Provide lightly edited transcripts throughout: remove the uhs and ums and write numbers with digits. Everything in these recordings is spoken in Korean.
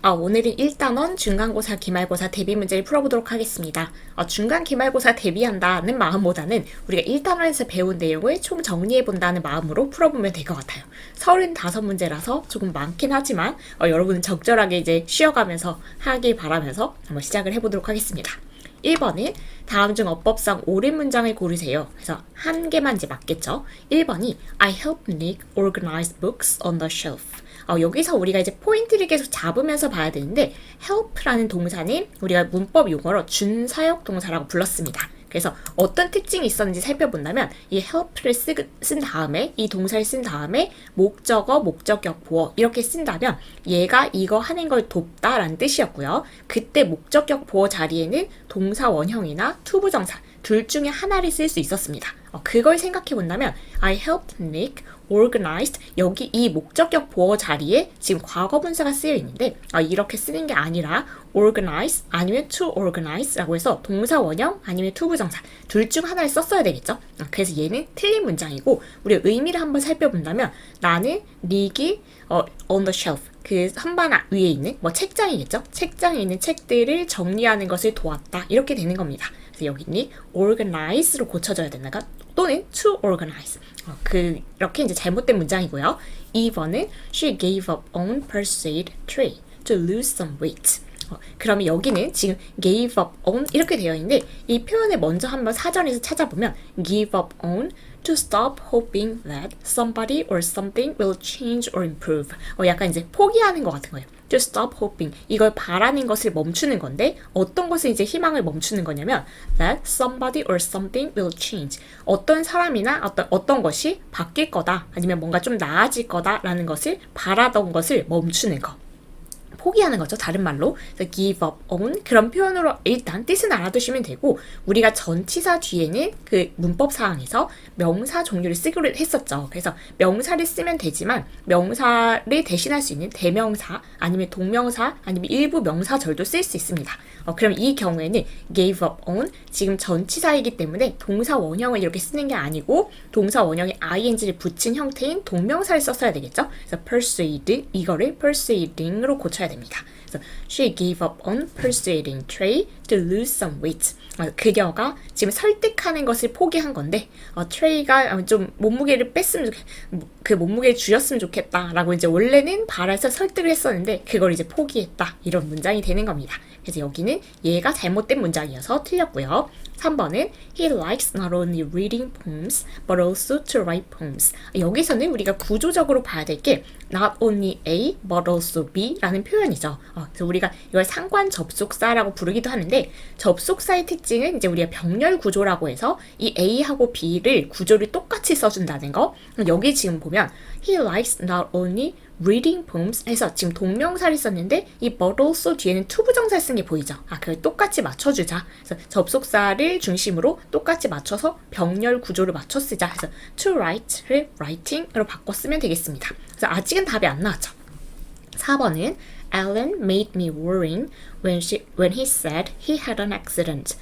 오늘은 1단원 중간고사 기말고사 대비 문제를 풀어보도록 하겠습니다. 중간 기말고사 대비한다는 마음보다는 우리가 1단원에서 배운 내용을 총 정리해본다는 마음으로 풀어보면 될 것 같아요. 35문제라서 조금 많긴 하지만 여러분은 적절하게 이제 쉬어가면서 하길 바라면서 한번 시작을 해보도록 하겠습니다. 1번은 다음 중 어법상 옳은 문장을 고르세요. 그래서 한 개만 이제 맞겠죠. 1번이 I helped Nick organize books on the shelf. 여기서 우리가 이제 포인트를 계속 잡으면서 봐야 되는데 help라는 동사는 우리가 문법 용어로 준사역 동사라고 불렀습니다. 그래서 어떤 특징이 있었는지 살펴본다면 이 help를 쓴 다음에 이 동사를 쓴 다음에 목적어, 목적격, 보어 이렇게 쓴다면 얘가 이거 하는 걸 돕다라는 뜻이었고요. 그때 목적격, 보어 자리에는 동사 원형이나 투부정사 둘 중에 하나를 쓸 수 있었습니다. 그걸 생각해 본다면 I helped Nick organized 여기 이 목적격 보어 자리에 지금 과거분사가 쓰여 있는데 이렇게 쓰는 게 아니라 organize 아니면 to organize라고 해서 동사 원형 아니면 투부정사 둘 중 하나를 썼어야 되겠죠. 그래서 얘는 틀린 문장이고 우리 의미를 한번 살펴본다면 나는 닉이 on the shelf 그 선반 위에 있는 책장이겠죠. 책장에 있는 책들을 정리하는 것을 도왔다 이렇게 되는 겁니다. 그래서 여기는 organize로 고쳐줘야 된다가 또는 to organize 그렇게 이제 잘못된 문장이고요. 2번은 she gave up on pursued tray to lose some weight. 그러면 여기는 지금 gave up on 이렇게 되어 있는데 이 표현을 먼저 한번 사전에서 찾아보면 give up on to stop hoping that somebody or something will change or improve. 약간 이제 포기하는 것 같은 거예요. to stop hoping 이걸 바라는 것을 멈추는 건데 어떤 것을 이제 희망을 멈추는 거냐면 that somebody or something will change 어떤 사람이나 어떤 것이 바뀔 거다 아니면 뭔가 좀 나아질 거다라는 것을 바라던 것을 멈추는 거. 포기하는 거죠. 다른 말로 give up on 그런 표현으로 일단 뜻은 알아두시면 되고 우리가 전치사 뒤에는 그 문법 사항에서 명사 종류를 쓰기로 했었죠. 그래서 명사를 쓰면 되지만 명사를 대신할 수 있는 대명사 아니면 동명사 아니면 일부 명사절도 쓸 수 있습니다. 그럼 이 경우에는 gave up on 지금 전치사이기 때문에 동사 원형을 이렇게 쓰는 게 아니고 동사 원형에 ing를 붙인 형태인 동명사를 썼어야 되겠죠. 그래서 persuade 이거를 persuading으로 고쳐야 됩니다. 그래서 she gave up on persuading Trey to lose some weight. 그녀가 지금 설득하는 것을 포기한 건데 트레이가 좀 몸무게를 뺐으면 그 몸무게를 줄였으면 좋겠다라고 이제 원래는 바라서 설득을 했었는데 그걸 이제 포기했다 이런 문장이 되는 겁니다. 그래서 여기는 얘가 잘못된 문장이어서 틀렸고요. 3번은 He likes not only reading poems but also to write poems. 여기서는 우리가 구조적으로 봐야 될 게 not only A but also B 라는 표현이죠. 그래서 우리가 이걸 상관 접속사라고 부르기도 하는데 접속사의 특징은 이제 우리가 병렬 구조라고 해서 이 A하고 B를 구조를 똑같이 써준다는 거. 여기 지금 보면 He likes not only reading poems 해서 지금 동명사를 썼는데 이 but also 뒤에는 투부정사를 쓴 게 보이죠. 그걸 똑같이 맞춰주자. 그래서 접속사를 중심으로 똑같이 맞춰서 병렬 구조를 맞춰 쓰자. 그래서 to write를 writing으로 바꿔 쓰면 되겠습니다. 그래서 아직은 답이 안 나왔죠. 4번은 Alan made me worrying when he said he had an accident.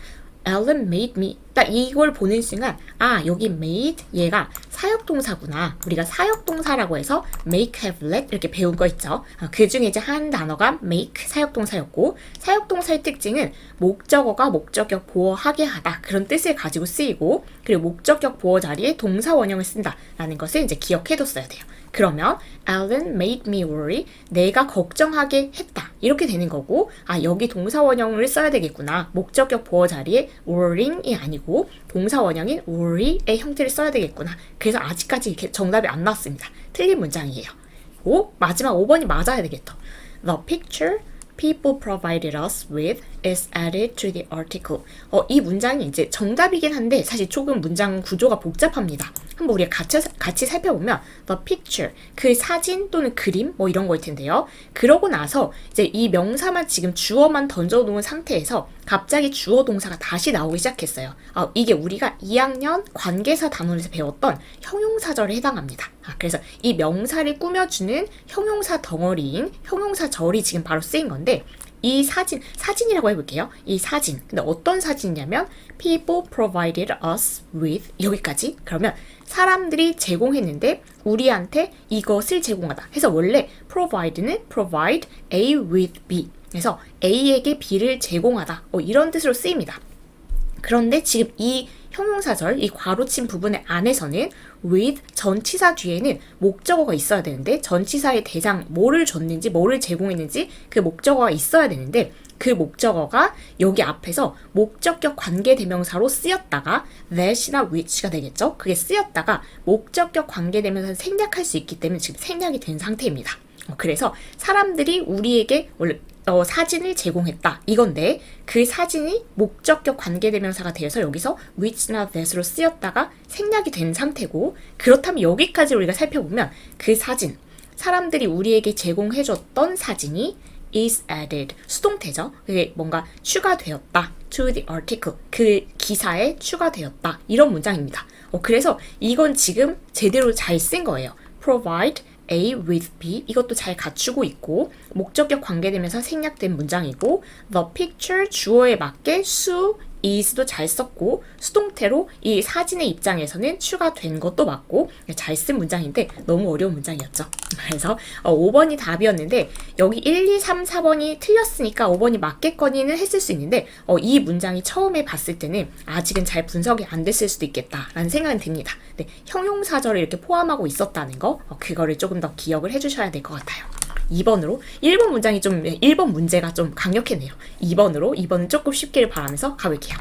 Alan made me 딱 이걸 보는 순간 여기 made 얘가 사역동사구나. 우리가 사역동사라고 해서 make, have, let 이렇게 배운 거 있죠. 그 중에 이제 한 단어가 make 사역동사였고 사역동사의 특징은 목적어가 목적격 보어하게 하다 그런 뜻을 가지고 쓰이고 그리고 목적격 보어 자리에 동사 원형을 쓴다라는 것을 이제 기억해뒀어야 돼요. 그러면 Alan made me worry 내가 걱정하게 했다 이렇게 되는 거고 여기 동사 원형을 써야 되겠구나. 목적격 보어 자리에 worrying이 아니고 동사 원형인 worry의 형태를 써야 되겠구나. 그래서 아직까지 이렇게 정답이 안 나왔습니다. 틀린 문장이에요. 마지막 5번이 맞아야 되겠다. The picture people provided us with is added to the article. 이 문장이 이제 정답이긴 한데 사실 조금 문장 구조가 복잡합니다. 한번 우리가 같이 살펴보면 the picture, 그 사진 또는 그림 이런 거일 텐데요. 그러고 나서 이제 이 명사만 지금 주어만 던져놓은 상태에서 갑자기 주어 동사가 다시 나오기 시작했어요. 이게 우리가 2학년 관계사 단원에서 배웠던 형용사절에 해당합니다. 그래서 이 명사를 꾸며주는 형용사 덩어리인 형용사절이 지금 바로 쓰인 건데 이 사진이라고 해볼게요. 이 사진. 근데 어떤 사진이냐면 people provided us with 여기까지. 그러면 사람들이 제공했는데 우리한테 이것을 제공하다. 해서 원래 provide는 provide A with B. 그래서 A에게 B를 제공하다. 이런 뜻으로 쓰입니다. 그런데 지금 이 형용사절, 이 괄호친 부분의 안에서는 with 전치사 뒤에는 목적어가 있어야 되는데 전치사의 대상 뭐를 줬는지 뭐를 제공했는지 그 목적어가 있어야 되는데 그 목적어가 여기 앞에서 목적격 관계대명사로 쓰였다가 that이나 which가 되겠죠. 그게 쓰였다가 목적격 관계대명사를 생략할 수 있기 때문에 지금 생략이 된 상태입니다. 그래서 사람들이 우리에게 원래 사진을 제공했다 이건데 그 사진이 목적격 관계대명사가 되어서 여기서 which나 that으로 쓰였다가 생략이 된 상태고 그렇다면 여기까지 우리가 살펴보면 그 사진 사람들이 우리에게 제공해줬던 사진이 is added 수동태죠. 그게 뭔가 추가되었다 to the article 그 기사에 추가되었다 이런 문장입니다. 그래서 이건 지금 제대로 잘 쓴 거예요. provide A with B 이것도 잘 갖추고 있고 목적격 관계되면서 생략된 문장이고 the picture 주어에 맞게 su is도 잘 썼고 수동태로 이 사진의 입장에서는 추가된 것도 맞고 잘 쓴 문장인데 너무 어려운 문장이었죠. 그래서 5번이 답이었는데 여기 1, 2, 3, 4번이 틀렸으니까 5번이 맞겠거니는 했을 수 있는데 이 문장이 처음에 봤을 때는 아직은 잘 분석이 안 됐을 수도 있겠다라는 생각은 듭니다. 네, 형용사절을 이렇게 포함하고 있었다는 거 그거를 조금 더 기억을 해주셔야 될 것 같아요. 2번으로 1번 문장이 1번 문제가 좀 강력했네요. 2번은 조금 쉽기를 바라면서 가볼게요.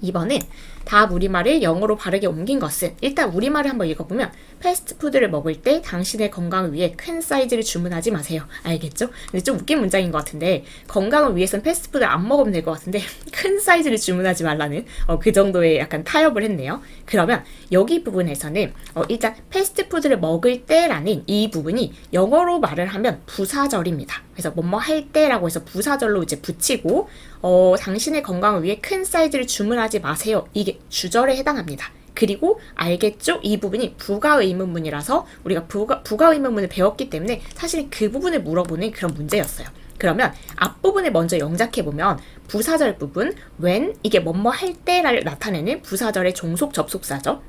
2번은 답 우리말을 영어로 바르게 옮긴 것은 일단 우리말을 한번 읽어보면 패스트푸드를 먹을 때 당신의 건강을 위해 큰 사이즈를 주문하지 마세요. 알겠죠? 근데 좀 웃긴 문장인 것 같은데 건강을 위해서는 패스트푸드를 안 먹으면 될 것 같은데 큰 사이즈를 주문하지 말라는 그 정도의 약간 타협을 했네요. 그러면 여기 부분에서는 일단 패스트푸드를 먹을 때라는 이 부분이 영어로 말을 하면 부사절입니다. 그래서 뭐뭐 할 때라고 해서 부사절로 이제 붙이고 당신의 건강을 위해 큰 사이즈를 주문하지 마세요. 이게 주절에 해당합니다. 그리고 알겠죠? 이 부분이 부가의문문이라서 우리가 부가의문문을 배웠기 때문에 사실 그 부분을 물어보는 그런 문제였어요. 그러면 앞부분을 먼저 영작해보면 부사절 부분 when 이게 뭐뭐 할 때를 나타내는 부사절의 종속 접속사죠.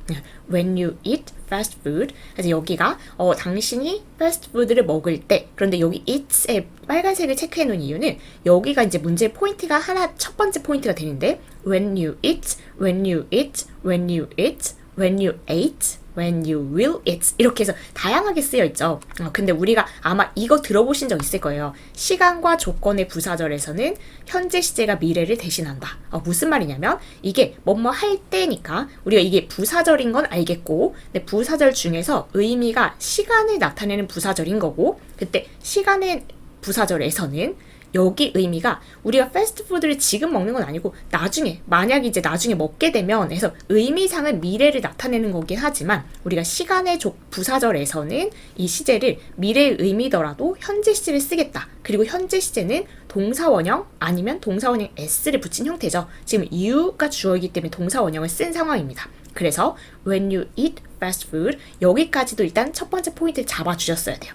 When you eat fast food 그래서 여기가 당신이 패스트푸드를 먹을 때 그런데 여기 eat의 빨간색을 체크해 놓은 이유는 여기가 이제 문제의 포인트가 첫 번째 포인트가 되는데 when you eat, when you eat, when you eat, when you ate when you will eat 이렇게 해서 다양하게 쓰여 있죠. 근데 우리가 아마 이거 들어보신 적 있을 거예요. 시간과 조건의 부사절에서는 현재 시제가 미래를 대신한다. 무슨 말이냐면 이게 뭐뭐 할 때니까 우리가 이게 부사절인 건 알겠고 근데 부사절 중에서 의미가 시간을 나타내는 부사절인 거고 그때 시간의 부사절에서는 여기 의미가 우리가 패스트푸드를 지금 먹는 건 아니고 나중에 만약 이제 나중에 먹게 되면 해서 의미상은 미래를 나타내는 거긴 하지만 우리가 시간의 부사절에서는 이 시제를 미래의 의미더라도 현재 시제를 쓰겠다. 그리고 현재 시제는 동사원형 아니면 동사원형 s를 붙인 형태죠. 지금 you가 주어이기 때문에 동사원형을 쓴 상황입니다. 그래서 when you eat fast food 여기까지도 일단 첫 번째 포인트를 잡아주셨어야 돼요.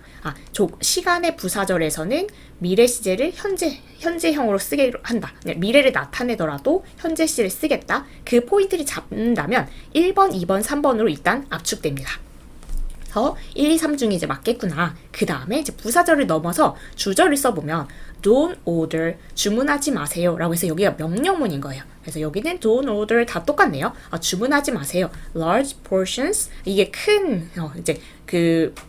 시간의 부사절에서는 미래 시제를 현재형으로 쓰게 한다. 미래를 나타내더라도 현재 시제를 쓰겠다. 그 포인트를 잡는다면 1번, 2번, 3번으로 일단 압축됩니다. 1, 2, 3 중에 이제 맞겠구나. 그 다음에 이제 부사절을 넘어서 주절을 써보면 don't order 주문하지 마세요 라고 해서 여기가 명령문인 거예요. 그래서 여기는 don't order 다 똑같네요. 주문하지 마세요. large portions 이게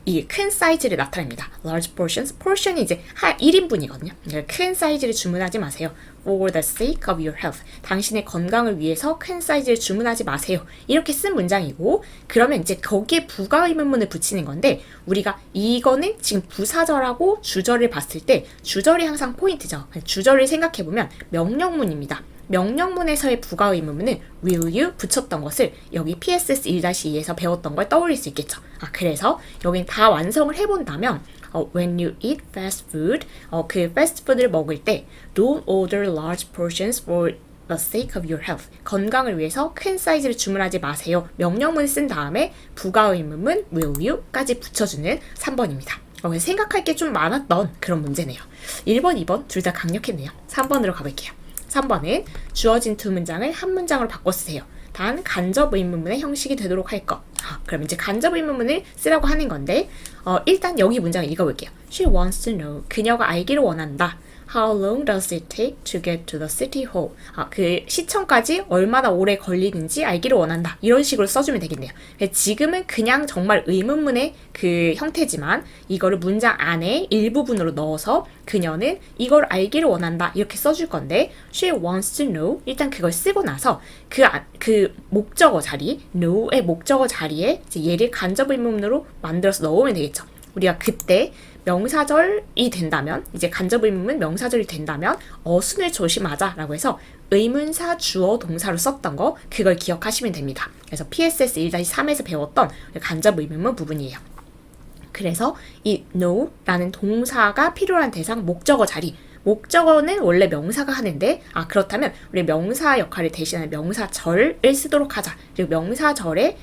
이게 큰 사이즈를 나타냅니다. large portions portion이 이제 1인분이거든요. 큰 사이즈를 주문하지 마세요. for the sake of your health 당신의 건강을 위해서 큰 사이즈를 주문하지 마세요. 이렇게 쓴 문장이고 그러면 이제 거기에 부가의문문을 붙이는 건데 우리가 이거는 지금 부사절하고 주절을 봤을 때 주절이 항상 포인트죠. 주절을 생각해보면 명령문입니다. 명령문에서의 부가의문문은 will you 붙였던 것을 여기 PSS 1-2에서 배웠던 걸 떠올릴 수 있겠죠. 그래서 여긴 다 완성을 해본다면 when you eat fast food 그 패스트푸드를 먹을 때 don't order large portions for the sake of your health 건강을 위해서 큰 사이즈를 주문하지 마세요. 명령문을 쓴 다음에 부가의문문 will you까지 붙여주는 3번입니다. 그래서 생각할 게 좀 많았던 그런 문제네요. 1번, 2번 둘 다 강력했네요. 3번으로 가볼게요. 3번은 주어진 두 문장을 한 문장으로 바꿔 쓰세요. 단 간접 의문문의 형식이 되도록 할 것. 그럼 이제 간접 의문문을 쓰라고 하는 건데 일단 여기 문장을 읽어볼게요. She wants to know. 그녀가 알기를 원한다. How long does it take to get to the city hall? 그 시청까지 얼마나 오래 걸리는지 알기를 원한다. 이런 식으로 써주면 되겠네요. 지금은 그냥 정말 의문문의 그 형태지만 이거를 문장 안에 일부분으로 넣어서 그녀는 이걸 알기를 원한다. 이렇게 써줄 건데 She wants to know. 일단 그걸 쓰고 나서 그 목적어 자리, know의 목적어 자리에 이제 얘를 간접 의문문으로 만들어서 넣으면 되겠죠. 우리가 그때 명사절이 된다면, 이제 간접 의문문 명사절이 된다면 어순을 조심하자라고 해서 의문사 주어 동사로 썼던 거, 그걸 기억하시면 됩니다. 그래서 PSS 1-3에서 배웠던 간접 의문문 부분이에요. 그래서 이 know라는 동사가 필요한 대상 목적어 자리, 목적어는 원래 명사가 하는데 그렇다면 우리 명사 역할을 대신하는 명사절을 쓰도록 하자. 그리고 명사절의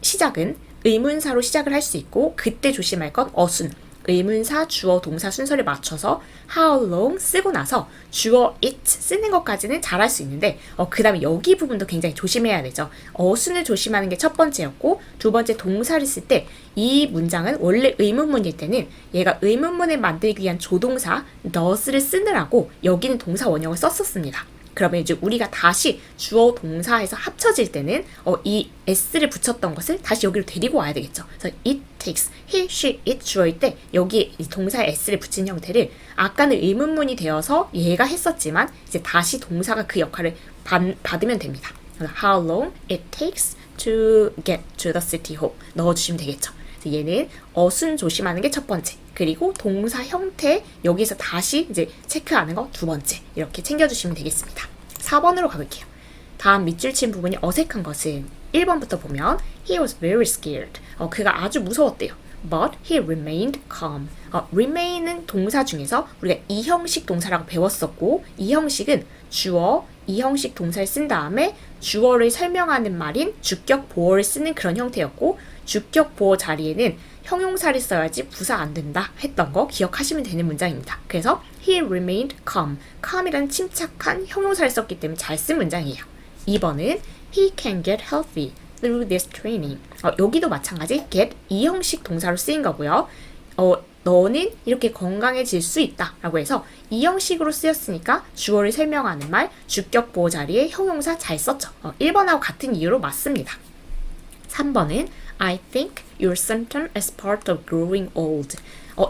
시작은 의문사로 시작을 할 수 있고, 그때 조심할 건 어순, 의문사, 주어, 동사 순서를 맞춰서 how long 쓰고 나서 주어 it 쓰는 것까지는 잘할 수 있는데 그 다음에 여기 부분도 굉장히 조심해야 되죠. 어순을 조심하는 게 첫 번째였고, 두 번째 동사를 쓸 때 이 문장은 원래 의문문일 때는 얘가 의문문을 만들기 위한 조동사 does를 쓰느라고 여기는 동사 원형을 썼었습니다. 그러면 이제 우리가 다시 주어 동사에서 합쳐질 때는 이 s를 붙였던 것을 다시 여기로 데리고 와야 되겠죠. 그래서 it takes, he, she, it 주어일 때 여기에 이 동사에 s를 붙인 형태를 아까는 의문문이 되어서 얘가 했었지만 이제 다시 동사가 그 역할을 받으면 됩니다. 그래서 how long it takes to get to the city hall 넣어주시면 되겠죠. 그래서 얘는 어순 조심하는 게 첫 번째, 그리고 동사 형태 여기서 다시 이제 체크하는 거 두 번째, 이렇게 챙겨주시면 되겠습니다. 4번으로 가볼게요. 다음 밑줄 친 부분이 어색한 것은 1번부터 보면 He was very scared. 그가 아주 무서웠대요. But he remained calm. remain은 동사 중에서 우리가 이 형식 동사라고 배웠었고, 이 형식은 주어, 이 형식 동사를 쓴 다음에 주어를 설명하는 말인 주격 보어를 쓰는 그런 형태였고, 주격 보어 자리에는 형용사를 써야지 부사 안 된다 했던 거 기억하시면 되는 문장입니다. 그래서 he remained calm. calm이라는 침착한 형용사를 썼기 때문에 잘 쓴 문장이에요. 2번은 he can get healthy through this training. 여기도 마찬가지 get 이 형식 동사로 쓰인 거고요. 너는 이렇게 건강해질 수 있다 라고 해서 이 형식으로 쓰였으니까 주어를 설명하는 말 주격 보호 자리에 형용사 잘 썼죠. 1번하고 같은 이유로 맞습니다. 3번은 I think your symptom is part of growing old.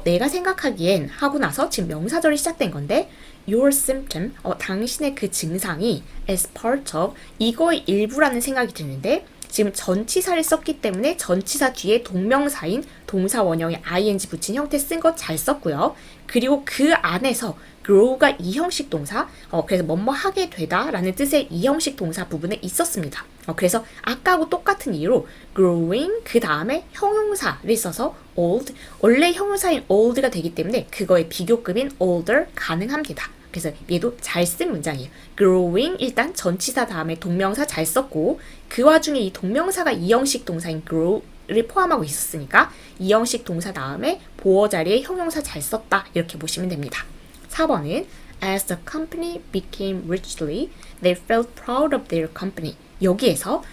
내가 생각하기엔 하고 나서 지금 명사절이 시작된 건데 your symptom, 당신의 그 증상이 is part of, 이거의 일부라는 생각이 드는데 지금 전치사를 썼기 때문에 전치사 뒤에 동명사인 동사 원형에 ing 붙인 형태 쓴 거 잘 썼고요. 그리고 그 안에서 grow가 이 형식 동사, 그래서 뭐뭐 하게 되다 라는 뜻의 이 형식 동사 부분에 있었습니다. 그래서 아까하고 똑같은 이유로 growing 그 다음에 형용사를 써서 old, 원래 형용사인 old가 되기 때문에 그거의 비교급인 older 가능합니다. 그래서 얘도 잘 쓴 문장이에요. growing 일단 전치사 다음에 동명사 잘 썼고, 그 와중에 이 동명사가 이 형식 동사인 grow를 포함하고 있었으니까 이 형식 동사 다음에 보어 자리에 형용사 잘 썼다 이렇게 보시면 됩니다. 4번은 As the company became richly, they felt proud of their company. 여기에서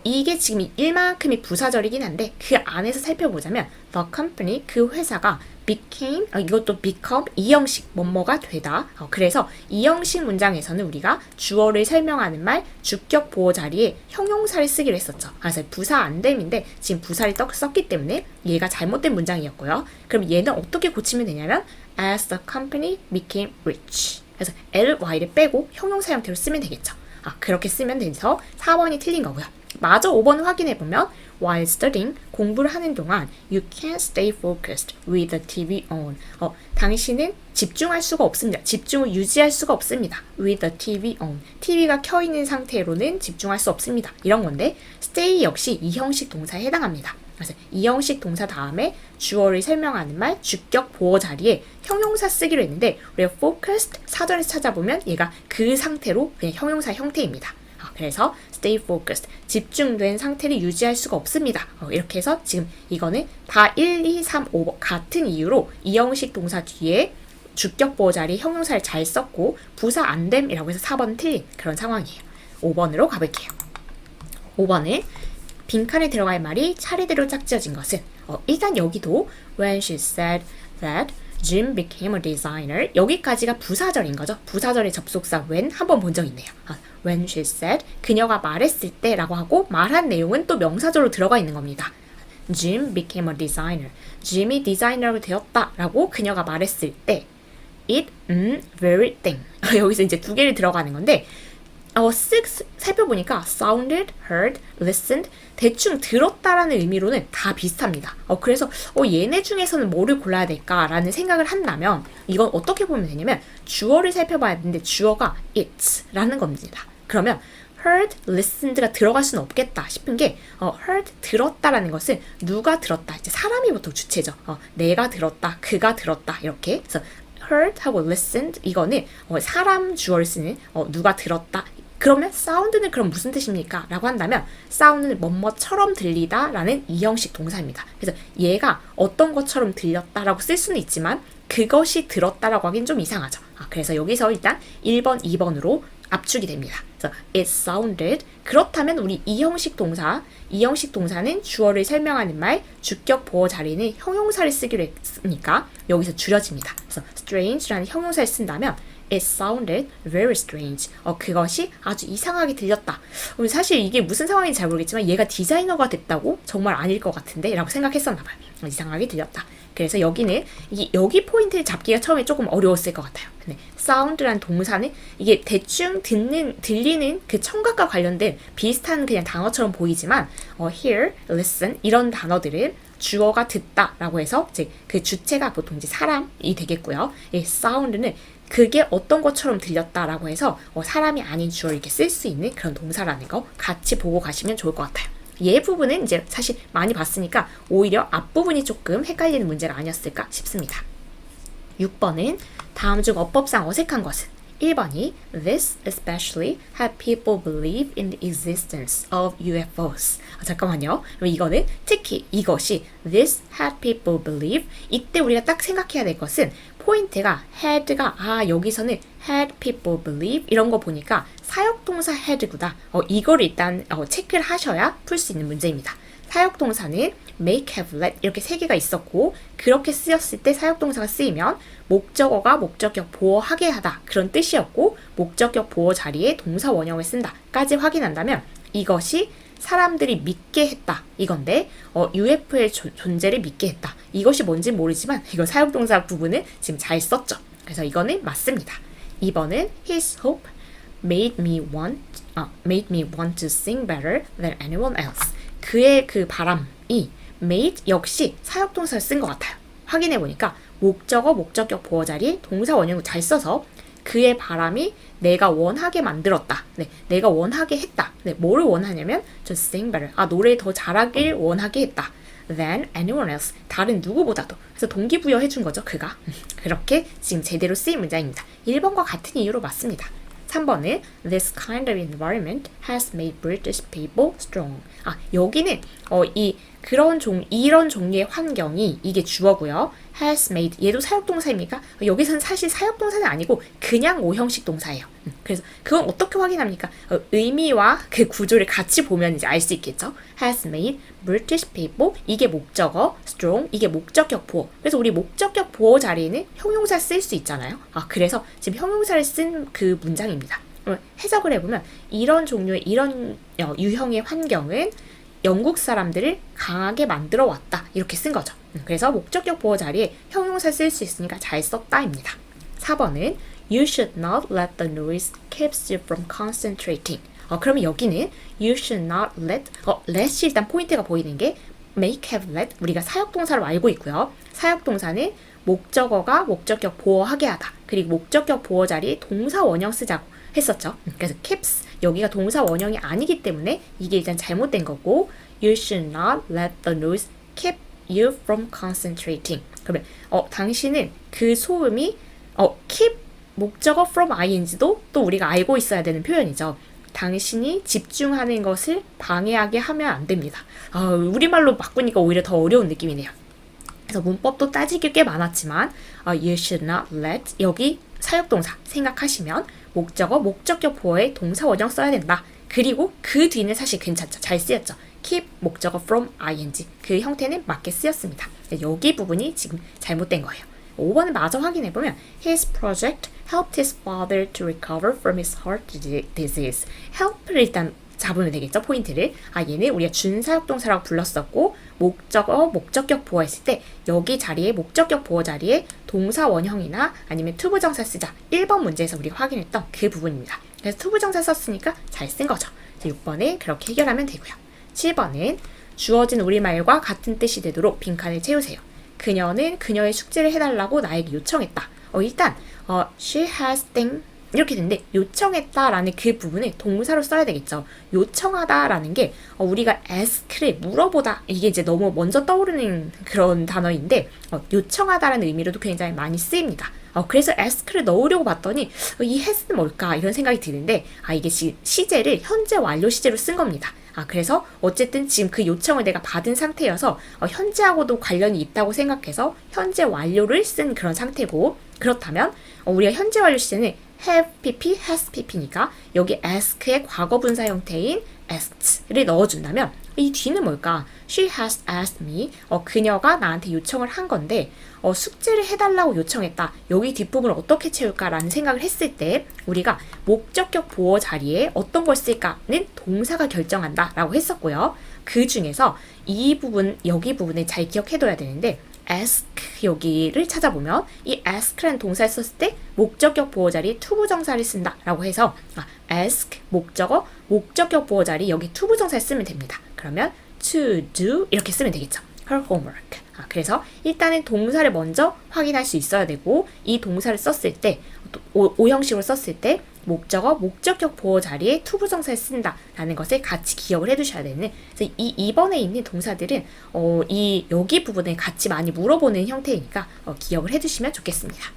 이게 지금 일만큼이 부사절이긴 한데 그 안에서 살펴보자면 the company, 그 회사가 became, 이것도 become, 이 형식 뭐뭐가 되다. 그래서 이 형식 문장에서는 우리가 주어를 설명하는 말 주격 보호 자리에 형용사를 쓰기로 했었죠. 그래서 부사 안됨인데 지금 부사를 썼기 때문에 얘가 잘못된 문장이었고요. 그럼 얘는 어떻게 고치면 되냐면 As the company became rich. 그래서 ly를 빼고 형용사 형태로 쓰면 되겠죠. 그렇게 쓰면 돼서 4번이 틀린 거고요. 마저 5번 확인해보면 While studying, 공부를 하는 동안 You can't stay focused with the TV on. 당신은 집중할 수가 없습니다. 집중을 유지할 수가 없습니다. With the TV on. TV가 켜있는 상태로는 집중할 수 없습니다. 이런 건데 stay 역시 이 형식 동사에 해당합니다. 그래서 이 형식 동사 다음에 주어를 설명하는 말 주격 보어 자리에 형용사 쓰기로 했는데 우리가 focused 사전에서 찾아보면 얘가 그 상태로 그냥 형용사 형태입니다. 그래서 stay focused, 집중된 상태를 유지할 수가 없습니다. 이렇게 해서 지금 이거는 다 1, 2, 3, 5번 같은 이유로 이형식 동사 뒤에 주격 보호 자리 형용사를 잘 썼고 부사 안 됨이라고 해서 4번 틀린 그런 상황이에요. 5번으로 가볼게요. 5번은 빈칸에 들어갈 말이 차례대로 짝지어진 것은 일단 여기도 when she said that Jim became a designer 여기까지가 부사절인 거죠. 부사절의 접속사 when 한번 본 적 있네요. when she said 그녀가 말했을 때 라고 하고 말한 내용은 또 명사절로 들어가 있는 겁니다. Jim became a designer. Jim이 디자이너가 되었다 라고 그녀가 말했을 때 it, very thing 여기서 이제 두 개를 들어가는 건데 쓱 살펴보니까 sounded, heard, listened 대충 들었다라는 의미로는 다 비슷합니다. 그래서 얘네 중에서는 뭐를 골라야 될까라는 생각을 한다면 이건 어떻게 보면 되냐면 주어를 살펴봐야 되는데 주어가 it라는 겁니다. 그러면 heard, listened가 들어갈 수는 없겠다 싶은 게 heard, 들었다라는 것은 누가 들었다. 이제 사람이 보통 주체죠. 내가 들었다, 그가 들었다 이렇게. 그래서 heard 하고 listened 이거는 사람 주어를 쓰는 누가 들었다. 그러면 사운드는 그럼 무슨 뜻입니까? 라고 한다면 사운드는 뭐뭐처럼 들리다 라는 이형식 동사입니다. 그래서 얘가 어떤 것처럼 들렸다라고 쓸 수는 있지만 그것이 들었다라고 하긴 좀 이상하죠. 그래서 여기서 일단 1번, 2번으로 압축이 됩니다. 그래서 it sounded 그렇다면 우리 이형식 동사는 주어를 설명하는 말 주격 보호 자리는 형용사를 쓰기로 했으니까 여기서 줄여집니다. 그래서 strange라는 형용사를 쓴다면 it sounded very strange. 그것이 아주 이상하게 들렸다. 사실 이게 무슨 상황인지 잘 모르겠지만 얘가 디자이너가 됐다고? 정말 아닐 것 같은데? 라고 생각했었나 봐요. 이상하게 들렸다. 그래서 여기는 여기 포인트를 잡기가 처음에 조금 어려웠을 것 같아요. 근데 sound라는 동사는 이게 대충 들리는 그 청각과 관련된 비슷한 그냥 단어처럼 보이지만 hear, listen 이런 단어들은 주어가 듣다라고 해서 이제 그 주체가 보통 이제 사람이 되겠고요. 이 sound는 그게 어떤 것처럼 들렸다라고 해서 사람이 아닌 주어를 이렇게 쓸 수 있는 그런 동사라는 거 같이 보고 가시면 좋을 것 같아요. 얘 부분은 이제 사실 많이 봤으니까 오히려 앞부분이 조금 헷갈리는 문제가 아니었을까 싶습니다. 6번은 다음 중 어법상 어색한 것은 1번이 This especially had people believe in the existence of UFOs. 잠깐만요. 그럼 이거는 특히 이것이 This had people believe 이때 우리가 딱 생각해야 될 것은 포인트가 had가 여기서는 had people believe 이런 거 보니까 사역동사 had구나. 이걸 일단 체크를 하셔야 풀 수 있는 문제입니다. 사역동사는 make, have, let 이렇게 세 개가 있었고 그렇게 쓰였을 때 사역동사가 쓰이면 목적어가 목적격 보호하게 하다 그런 뜻이었고 목적격 보호 자리에 동사 원형을 쓴다까지 확인한다면 이것이 사람들이 믿게 했다 이건데 UFO의 존재를 믿게 했다 이것이 뭔지 모르지만 이거 사역동사 부분은 지금 잘 썼죠. 그래서 이거는 맞습니다. 2번은 His hope made me want to sing better than anyone else. 그의 그 바람이 made 역시 사역동사를 쓴 것 같아요. 확인해보니까 목적어, 목적격 보호 자리에 동사 원형을 잘 써서 그의 바람이 내가 원하게 만들었다. 네, 내가 원하게 했다. 네, 뭐를 원하냐면 to sing better. 노래 더 잘하길 원하게 했다. than anyone else. 다른 누구보다도. 그래서 동기부여 해준 거죠, 그가. 그렇게 지금 제대로 쓰인 문장입니다. 1번과 같은 이유로 맞습니다. 3번은 This kind of environment has made British people strong. 여기는 이런 종류의 환경이 이게 주어고요. has made 얘도 사역동사입니까? 여기서는 사실 사역동사는 아니고 그냥 오형식 동사예요. 그래서 그건 어떻게 확인합니까? 의미와 그 구조를 같이 보면 이제 알 수 있겠죠. has made British people 이게 목적어, strong 이게 목적격 보호. 그래서 우리 목적격 보호 자리에는 형용사 쓸 수 있잖아요. 그래서 지금 형용사를 쓴 그 문장입니다. 해석을 해보면 이런 종류의 이런 유형의 환경은 영국 사람들을 강하게 만들어 왔다 이렇게 쓴 거죠. 그래서 목적격 보호 자리에 형용사 쓸 수 있으니까 잘 썼다입니다. 4번은 You should not let the noise keep you from concentrating. 그러면 여기는 You should not let이 일단 포인트가 보이는 게 make, have, let 우리가 사역동사로 알고 있고요. 사역동사는 목적어가 목적격 보호하게 하다. 그리고 목적격 보호 자리에 동사 원형 쓰자고 했었죠. 그래서 keeps 여기가 동사 원형이 아니기 때문에 이게 일단 잘못된 거고 You should not let the noise keep you from concentrating. 그러면 당신은 그 소음이 keep 목적어 from ing도 또 우리가 알고 있어야 되는 표현이죠. 당신이 집중하는 것을 방해하게 하면 안 됩니다. 우리말로 바꾸니까 오히려 더 어려운 느낌이네요. 그래서 문법도 따지기 꽤 많았지만 you should not let 여기 사역동사 생각하시면 목적어, 목적격 보어에 동사 원형 써야 된다. 그리고 그 뒤는 사실 괜찮죠. 잘 쓰였죠. keep 목적어 from ing 그 형태는 맞게 쓰였습니다. 여기 부분이 지금 잘못된 거예요. 5번을 마저 확인해보면 His project helped his father to recover from his heart disease. help를 일단 잡으면 되겠죠, 포인트를. 얘는 우리가 준사역동사라고 불렀었고 목적어, 목적격 보어 했을 때 여기 자리에 목적격 보어 자리에 동사 원형이나 아니면 투부정사 쓰자. 1번 문제에서 우리가 확인했던 그 부분입니다. 그래서 투부정사 썼으니까 잘 쓴 거죠. 6번에 그렇게 해결하면 되고요. 7번은 주어진 우리말과 같은 뜻이 되도록 빈칸을 채우세요. 그녀는 그녀의 숙제를 해달라고 나에게 요청했다. 일단 she has thing 이렇게 되는데 요청했다라는 그 부분을 동사로 써야 되겠죠. 요청하다라는 게 우리가 ask를 물어보다 이게 이제 너무 먼저 떠오르는 그런 단어인데 요청하다라는 의미로도 굉장히 많이 쓰입니다. 그래서 ask를 넣으려고 봤더니 이 has는 뭘까 이런 생각이 드는데 이게 시제를 현재 완료 시제로 쓴 겁니다. 그래서 어쨌든 지금 그 요청을 내가 받은 상태여서 현재하고도 관련이 있다고 생각해서 현재 완료를 쓴 그런 상태고 그렇다면 우리가 현재 완료 시제는 have pp, has pp니까 여기 ask의 과거분사 형태인 asked를 넣어준다면 이 뒤는 뭘까? She has asked me. 그녀가 나한테 요청을 한 건데 숙제를 해달라고 요청했다. 여기 뒷부분을 어떻게 채울까라는 생각을 했을 때 우리가 목적격 보어 자리에 어떤 걸 쓸까는 동사가 결정한다 라고 했었고요. 그 중에서 이 부분, 여기 부분을 잘 기억해둬야 되는데 ask 여기를 찾아보면 이 ask라는 동사를 썼을 때 목적격 보어 자리에 투부정사를 쓴다 라고 해서 ask 목적어 목적격 보어 자리 여기 투부정사를 쓰면 됩니다. 그러면 to do 이렇게 쓰면 되겠죠. her homework. 그래서 일단은 동사를 먼저 확인할 수 있어야 되고 이 동사를 썼을 때 오형식으로 썼을 때 목적어, 목적격 보어 자리에 투부정사를 쓴다라는 것을 같이 기억을 해두셔야 되는. 그래서 이 2번에 있는 동사들은 이 여기 부분을 같이 많이 물어보는 형태이니까 기억을 해두시면 좋겠습니다.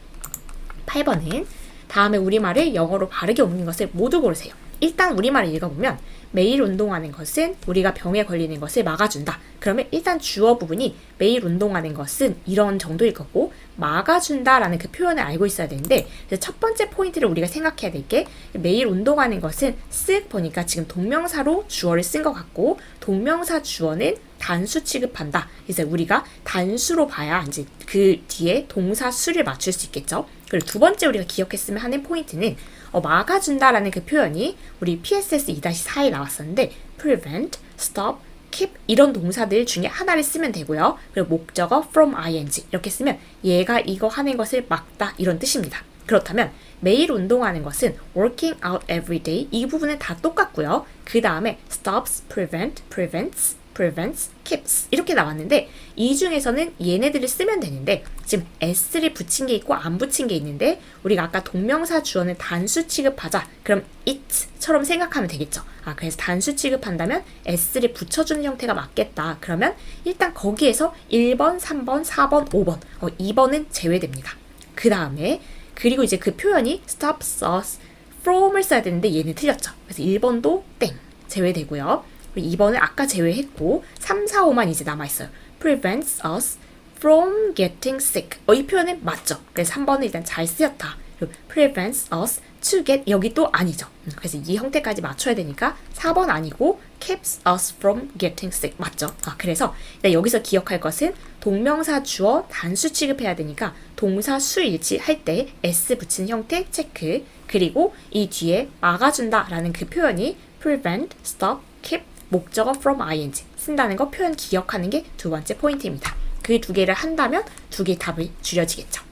8번은 다음에 우리말을 영어로 바르게 옮긴 것을 모두 고르세요. 일단 우리말을 읽어보면 매일 운동하는 것은 우리가 병에 걸리는 것을 막아준다. 그러면 일단 주어 부분이 매일 운동하는 것은 이런 정도일 거고 막아준다라는 그 표현을 알고 있어야 되는데 첫 번째 포인트를 우리가 생각해야 될 게 매일 운동하는 것은 쓱 보니까 지금 동명사로 주어를 쓴 것 같고 동명사 주어는 단수 취급한다. 그래서 우리가 단수로 봐야 이제 그 뒤에 동사 수를 맞출 수 있겠죠. 그리고 두 번째 우리가 기억했으면 하는 포인트는 막아준다라는 그 표현이 우리 PSS 2-4에 나왔었는데 prevent, stop, keep 이런 동사들 중에 하나를 쓰면 되고요. 그리고 목적어 from ing 이렇게 쓰면 얘가 이거 하는 것을 막다 이런 뜻입니다. 그렇다면 매일 운동하는 것은 working out every day 이 부분은 다 똑같고요. 그 다음에 stops, prevent, prevents, prevents, keeps 이렇게 나왔는데 이 중에서는 얘네들을 쓰면 되는데 지금 s를 붙인 게 있고 안 붙인 게 있는데 우리가 아까 동명사 주어는 단수 취급하자 그럼 it처럼 생각하면 되겠죠. 그래서 단수 취급한다면 s를 붙여주는 형태가 맞겠다. 그러면 일단 거기에서 1번, 3번, 4번, 5번 2번은 제외됩니다. 그 다음에 그리고 이제 그 표현이 stops us from을 써야 되는데 얘는 틀렸죠. 그래서 1번도 땡 제외되고요. 2번을 아까 제외했고 3, 4, 5만 이제 남아있어요. prevents us from getting sick. 이 표현은 맞죠. 그래서 3번은 일단 잘 쓰였다. 그리고 prevents us to get 여기 또 아니죠. 그래서 이 형태까지 맞춰야 되니까 4번 아니고 keeps us from getting sick 맞죠. 그래서 일단 여기서 기억할 것은 동명사 주어 단수 취급해야 되니까 동사 수 일치 할 때 s 붙이는 형태 체크 그리고 이 뒤에 막아준다 라는 그 표현이 prevent, stop, keep 목적어 from ing 쓴다는 거 표현 기억하는 게 두 번째 포인트입니다. 그 두 개를 한다면 두 개의 답이 줄여지겠죠.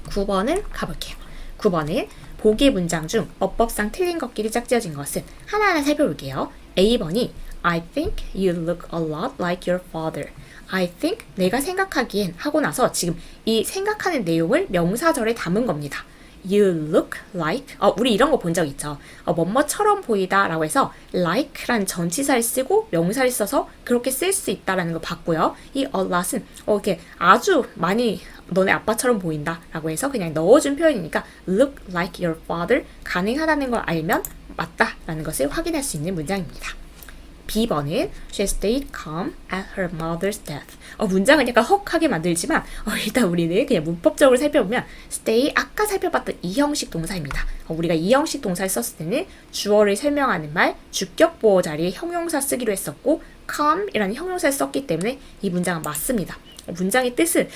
9번을 가볼게요. 9번은 보기 문장 중 어법상 틀린 것끼리 짝지어진 것은 하나하나 살펴볼게요. A번이 I think you look a lot like your father. I think 내가 생각하기엔 하고 나서 지금 이 생각하는 내용을 명사절에 담은 겁니다. You look like 우리 이런 거 본 적 있죠. 뭐뭐처럼 보이다 라고 해서 like란 전치사를 쓰고 명사를 써서 그렇게 쓸 수 있다라는 걸 봤고요. 이 a lot은 이렇게 아주 많이 너네 아빠처럼 보인다 라고 해서 그냥 넣어준 표현이니까 look like your father 가능하다는 걸 알면 맞다 라는 것을 확인할 수 있는 문장입니다. B번은 She stayed calm at her mother's death. 문장은 약간 헉하게 만들지만 일단 우리는 그냥 문법적으로 살펴보면 stay 아까 살펴봤던 이형식 동사입니다. 우리가 이형식 동사를 썼을 때는 주어를 설명하는 말 주격 보호 자리에 형용사 쓰기로 했었고 calm이라는 형용사를 썼기 때문에 이 문장은 맞습니다. 문장의 뜻은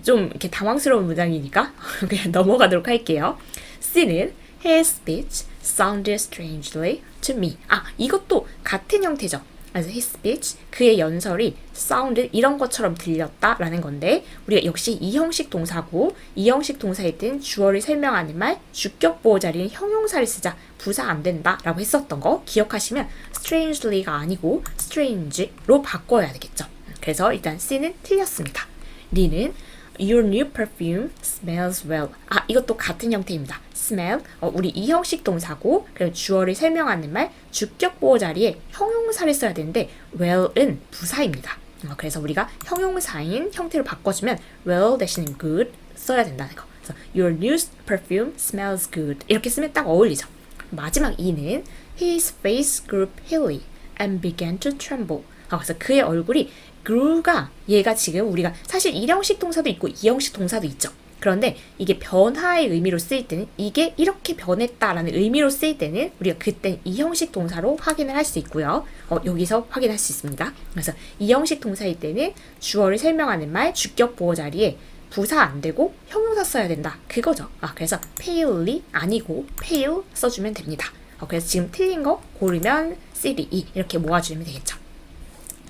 좀 이렇게 당황스러운 문장이니까 그냥 넘어가도록 할게요. C는 His speech sounded strangely to me. 이것도 같은 형태죠. 그래서 his speech, 그의 연설이 sounded 이런 것처럼 들렸다라는 건데 우리가 역시 이 형식 동사고 이 형식 동사일 땐 주어를 설명하는 말 주격 보호 자리는 형용사를 쓰자 부사 안 된다라고 했었던 거 기억하시면 strangely가 아니고 strange로 바꿔야 되겠죠. 그래서 일단 C는 틀렸습니다. D는 Your new perfume smells well. 이것도 같은 형태입니다. smell, 우리 이형식 동사고 그럼 주어를 설명하는 말 주격 보호 자리에 형용사를 써야 되는데 well은 부사입니다. 그래서 우리가 형용사인 형태로 바꿔주면 well 대신에 good 써야 된다는 거. 그래서 Your new perfume smells good. 이렇게 쓰면 딱 어울리죠. 마지막 E는 His face grew pale and began to tremble. 그래서 그의 얼굴이 grew가 얘가 지금 우리가 사실 1형식 동사도 있고 2형식 동사도 있죠. 그런데 이게 변화의 의미로 쓰일 때는 이게 이렇게 변했다라는 의미로 쓰일 때는 우리가 그때 2형식 동사로 확인을 할 수 있고요. 여기서 확인할 수 있습니다. 그래서 2형식 동사일 때는 주어를 설명하는 말 주격 보호 자리에 부사 안 되고 형용사 써야 된다. 그거죠. 그래서 pale이 아니고 pale 써주면 됩니다. 그래서 지금 틀린 거 고르면 C, D, E 이렇게 모아주면 되겠죠.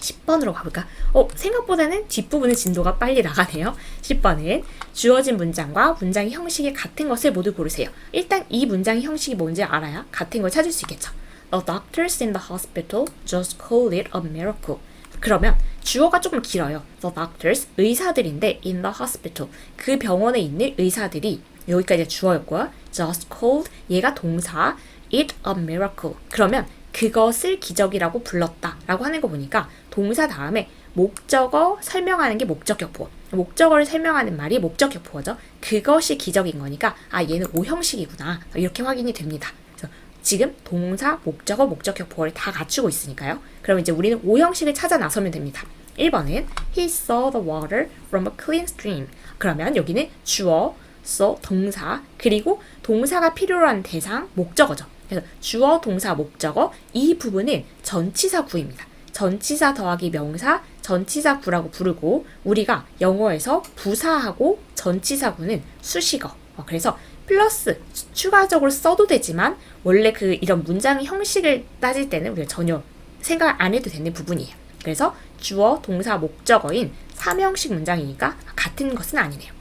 10번으로 가볼까? 생각보다는 뒷부분의 진도가 빨리 나가네요. 10번은 주어진 문장과 문장의 형식이 같은 것을 모두 고르세요. 일단 이 문장의 형식이 뭔지 알아야 같은 걸 찾을 수 있겠죠. The doctors in the hospital just called it a miracle. 그러면 주어가 조금 길어요. The doctors, 의사들인데 in the hospital, 그 병원에 있는 의사들이 여기까지 주어였고요. just called, 얘가 동사, it a miracle. 그러면 그것을 기적이라고 불렀다 라고 하는 거 보니까 동사 다음에 목적어 설명하는 게 목적격 보어. 목적어를 설명하는 말이 목적격 보어죠. 그것이 기적인 거니까 얘는 오형식이구나 이렇게 확인이 됩니다. 그래서 지금 동사, 목적어, 목적격 보어를 다 갖추고 있으니까요. 그럼 이제 우리는 오형식을 찾아 나서면 됩니다. 1번은 He saw the water from a clean stream. 그러면 여기는 주어, saw, 동사, 그리고 동사가 필요로 한 대상, 목적어죠. 그래서 주어, 동사, 목적어 이 부분은 전치사 구입니다. 전치사 더하기 명사, 전치사 구라고 부르고 우리가 영어에서 부사하고 전치사 구는 수식어. 그래서 플러스 추가적으로 써도 되지만 원래 이런 문장 형식을 따질 때는 우리가 전혀 생각 안 해도 되는 부분이에요. 그래서 주어, 동사, 목적어인 3형식 문장이니까 같은 것은 아니네요.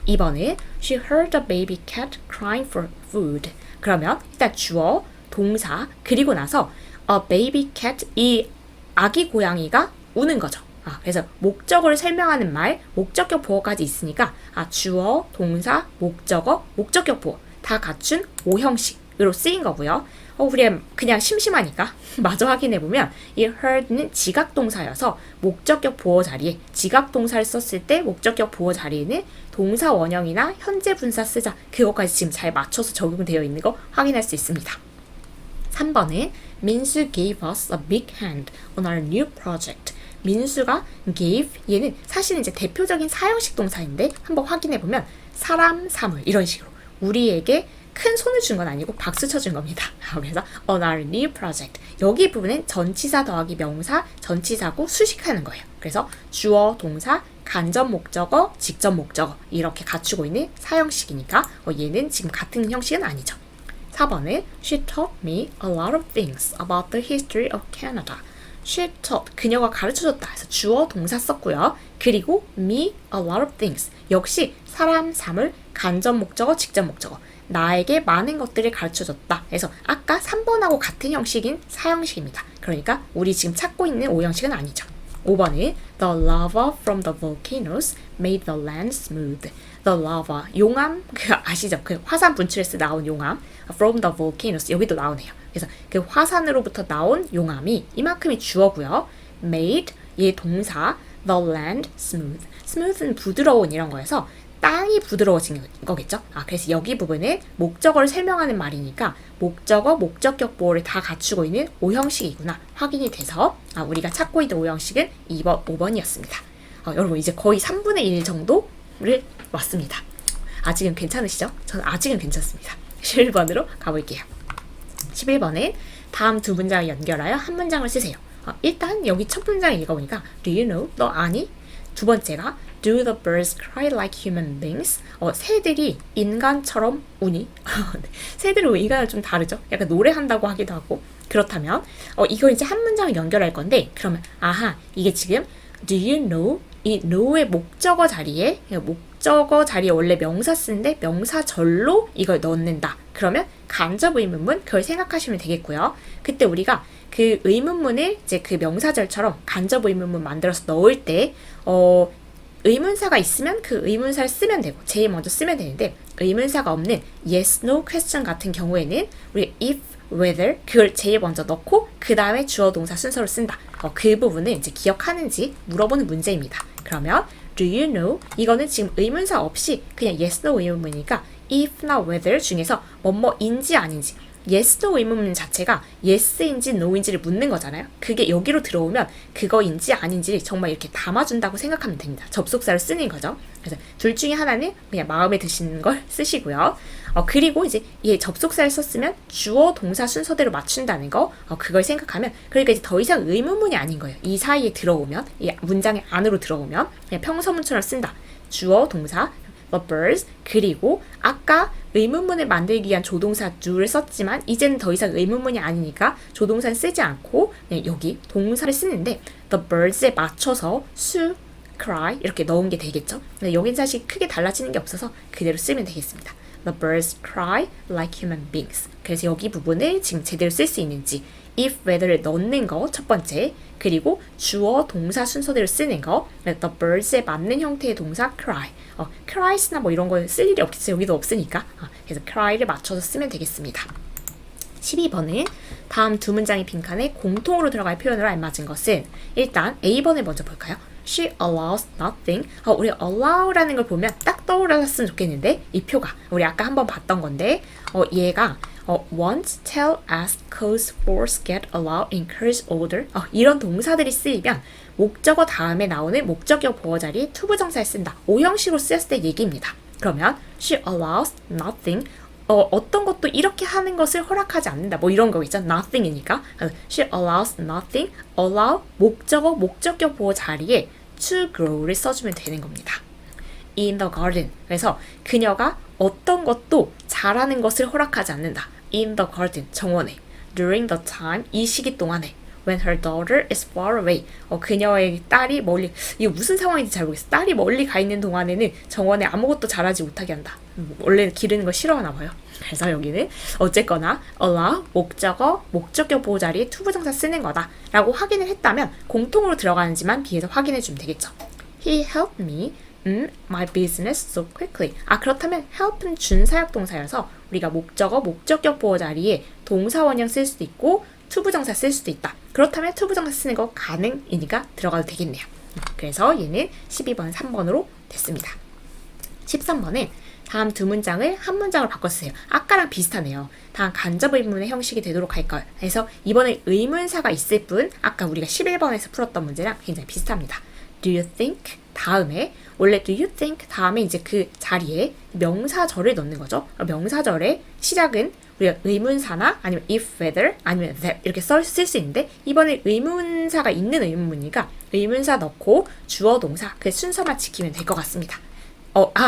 2번은 She heard a baby cat crying for food. 그러면 일단 주어, 동사, 그리고 나서 a baby cat, 이 아기 고양이가 우는 거죠. 그래서 목적어를 설명하는 말, 목적격 보어까지 있으니까 주어, 동사, 목적어, 목적격 보어 다 갖춘 5형식으로 쓰인 거고요. 우리 그냥 심심하니까 마저 확인해보면 이 heard는 지각동사여서 목적격 보어 자리에 지각동사를 썼을 때 목적격 보어 자리에는 동사 원형이나 현재 분사 쓰자 그거까지 지금 잘 맞춰서 적용되어 있는 거 확인할 수 있습니다. 3번은 민수 gave us a big hand on our new project. 민수가 gave, 얘는 사실 이제 대표적인 사형식 동사인데 한번 확인해보면 사람, 사물 이런 식으로 우리에게 큰 손을 준 건 아니고 박수 쳐준 겁니다. 그래서 on our new project. 여기 부분은 전치사 더하기 명사, 전치사구 수식하는 거예요. 그래서 주어, 동사, 간접 목적어, 직접 목적어 이렇게 갖추고 있는 사형식이니까 얘는 지금 같은 형식은 아니죠. 4번은 She taught me a lot of things about the history of Canada. She taught, 그녀가 가르쳐줬다 해서 주어, 동사 썼고요. 그리고 me a lot of things. 역시 사람, 사물, 간접 목적어, 직접 목적어. 나에게 많은 것들을 가르쳐줬다. 그래서 아까 3번하고 같은 형식인 4형식입니다. 그러니까 우리 지금 찾고 있는 5형식은 아니죠. 5번은 The lava from the volcanoes made the land smooth. the lava. 용암, 그 아시죠? 그 화산 분출에서 나온 용암. from the volcanoes. 여기도 나오네요. 그래서 그 화산으로부터 나온 용암이 이만큼이 주어고요. made, 얘 동사, the land smooth. smooth는 부드러운 이런 거여서 땅이 부드러워진 거겠죠? 그래서 여기 부분은 목적어를 설명하는 말이니까 목적어, 목적격 보호를 다 갖추고 있는 오형식이구나 확인이 돼서 우리가 찾고 있는 오형식은 2번, 5번이었습니다. 여러분 이제 거의 3분의 1 정도를 왔습니다. 아직은 괜찮으시죠? 저는 아직은 괜찮습니다. 11번으로 가볼게요. 11번은 다음 두 문장을 연결하여 한 문장을 쓰세요. 일단 여기 첫 문장 읽어보니까 Do you know? 너 아니? 두 번째가 Do the birds cry like human beings? 새들이 인간처럼 우니? 새들은 인간은 좀 다르죠? 약간 노래한다고 하기도 하고 그렇다면 이거 이제 한 문장을 연결할 건데 그러면 이게 지금 Do you know? 이 know의 목적어 자리에 원래 명사 쓰는데 명사절로 이걸 넣는다. 그러면 간접 의문문 그걸 생각하시면 되겠고요. 그때 우리가 그 의문문을 이제 그 명사절처럼 간접 의문문 만들어서 넣을 때 의문사가 있으면 그 의문사를 쓰면 되고 제일 먼저 쓰면 되는데 의문사가 없는 yes, no question 같은 경우에는 우리 if, whether 그걸 제일 먼저 넣고 그 다음에 주어 동사 순서를 쓴다. 그 부분을 이제 기억하는지 물어보는 문제입니다. 그러면 do you know? 이거는 지금 의문사 없이 그냥 yes, no 의문문이니까 if나 whether 중에서 뭐뭐인지 아닌지 yes, no 의문문 자체가 yes인지 no인지를 묻는 거잖아요. 그게 여기로 들어오면 그거인지 아닌지 정말 이렇게 담아준다고 생각하면 됩니다. 접속사를 쓰는 거죠. 그래서 둘 중에 하나는 그냥 마음에 드시는 걸 쓰시고요. 그리고 이제 얘 접속사를 썼으면 주어 동사 순서대로 맞춘다는 거 그걸 생각하면 그러니까 이제 더 이상 의문문이 아닌 거예요. 이 사이에 들어오면 이 문장의 안으로 들어오면 그냥 평서문처럼 쓴다. 주어 동사 the birds 그리고 아까 의문문을 만들기 위한 조동사 do를 썼지만 이제는 더 이상 의문문이 아니니까 조동사는 쓰지 않고 그냥 여기 동사를 쓰는데 the birds에 맞춰서 su, cry 이렇게 넣은 게 되겠죠. 근데 여긴 사실 크게 달라지는 게 없어서 그대로 쓰면 되겠습니다. The birds cry like human beings. 그래서 여기 부분을 지금 제대로 쓸 수 있는지 if, whether를 넣는 거 첫 번째 그리고 주어 동사 순서대로 쓰는 거 the birds에 맞는 형태의 동사 cry cry스나 뭐 이런 거 쓸 일이 없겠죠. 여기도 없으니까 그래서 cry를 맞춰서 쓰면 되겠습니다. 12번은 다음 두 문장의 빈칸에 공통으로 들어갈 표현으로 알맞은 것은 일단 A번을 먼저 볼까요? She allows nothing. 우리 allow라는 걸 보면 딱 떠올랐으면 좋겠는데 이 표가 우리 아까 한번 봤던 건데 얘가 want, tell, ask, cause, force, get, allow, encourage, order 이런 동사들이 쓰이면 목적어 다음에 나오는 목적격 보어 자리에 투부정사를 쓴다. 오형식으로 쓰였을 때 얘기입니다. 그러면 she allows nothing. 어떤 것도 이렇게 하는 것을 허락하지 않는다. 뭐 이런 거 있죠. nothing이니까. She allows nothing. allow 목적어 목적격 보어 자리에 to grow를 써주면 되는 겁니다. in the garden. 그래서 그녀가 어떤 것도 잘하는 것을 허락하지 않는다. in the garden. 정원에. during the time. 이 시기 동안에. when her daughter is far away. 그녀의 딸이 멀리 이거 무슨 상황인지 잘 모르겠어. 딸이 멀리 가 있는 동안에는 정원에 아무것도 잘하지 못하게 한다. 원래 기르는 거 싫어하나 봐요. 그래서 여기는 어쨌거나 allow 목적어 목적격 보호 자리에 투부정사 쓰는 거다 라고 확인을 했다면 공통으로 들어가는지만 비해서 확인해 주면 되겠죠. He helped me my business so quickly. 그렇다면 help은 준사역 동사여서 우리가 목적어 목적격 보호 자리에 동사 원형 쓸 수도 있고 투부정사 쓸 수도 있다. 그렇다면 투부정사 쓰는 거 가능이니까 들어가도 되겠네요. 그래서 얘는 12번 3번으로 됐습니다. 13번은 다음 두 문장을 한 문장으로 바꿔 쓰세요. 아까랑 비슷하네요. 다음 간접 의문의 형식이 되도록 할 걸. 그래서 이번에 의문사가 있을 뿐 아까 우리가 11번에서 풀었던 문제랑 굉장히 비슷합니다. Do you think? 다음에 원래 do you think 다음에 이제 그 자리에 명사절을 넣는 거죠. 명사절의 시작은 우리가 의문사나 아니면 if, whether, 아니면 that 이렇게 쓸 수 있는데 이번에 의문사가 있는 의문문이니까 의문사 넣고 주어 동사 그 순서만 지키면 될 것 같습니다.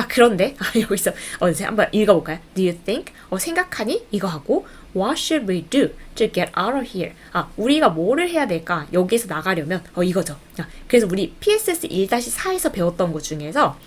그런데 여기서 한번 읽어볼까요? Do you think? 생각하니? 이거 하고 What should we do to get out of here? 우리가 뭐를 해야 될까? 여기에서 나가려면 이거죠. 그래서 우리 PSS 1-4에서 배웠던 것 중에서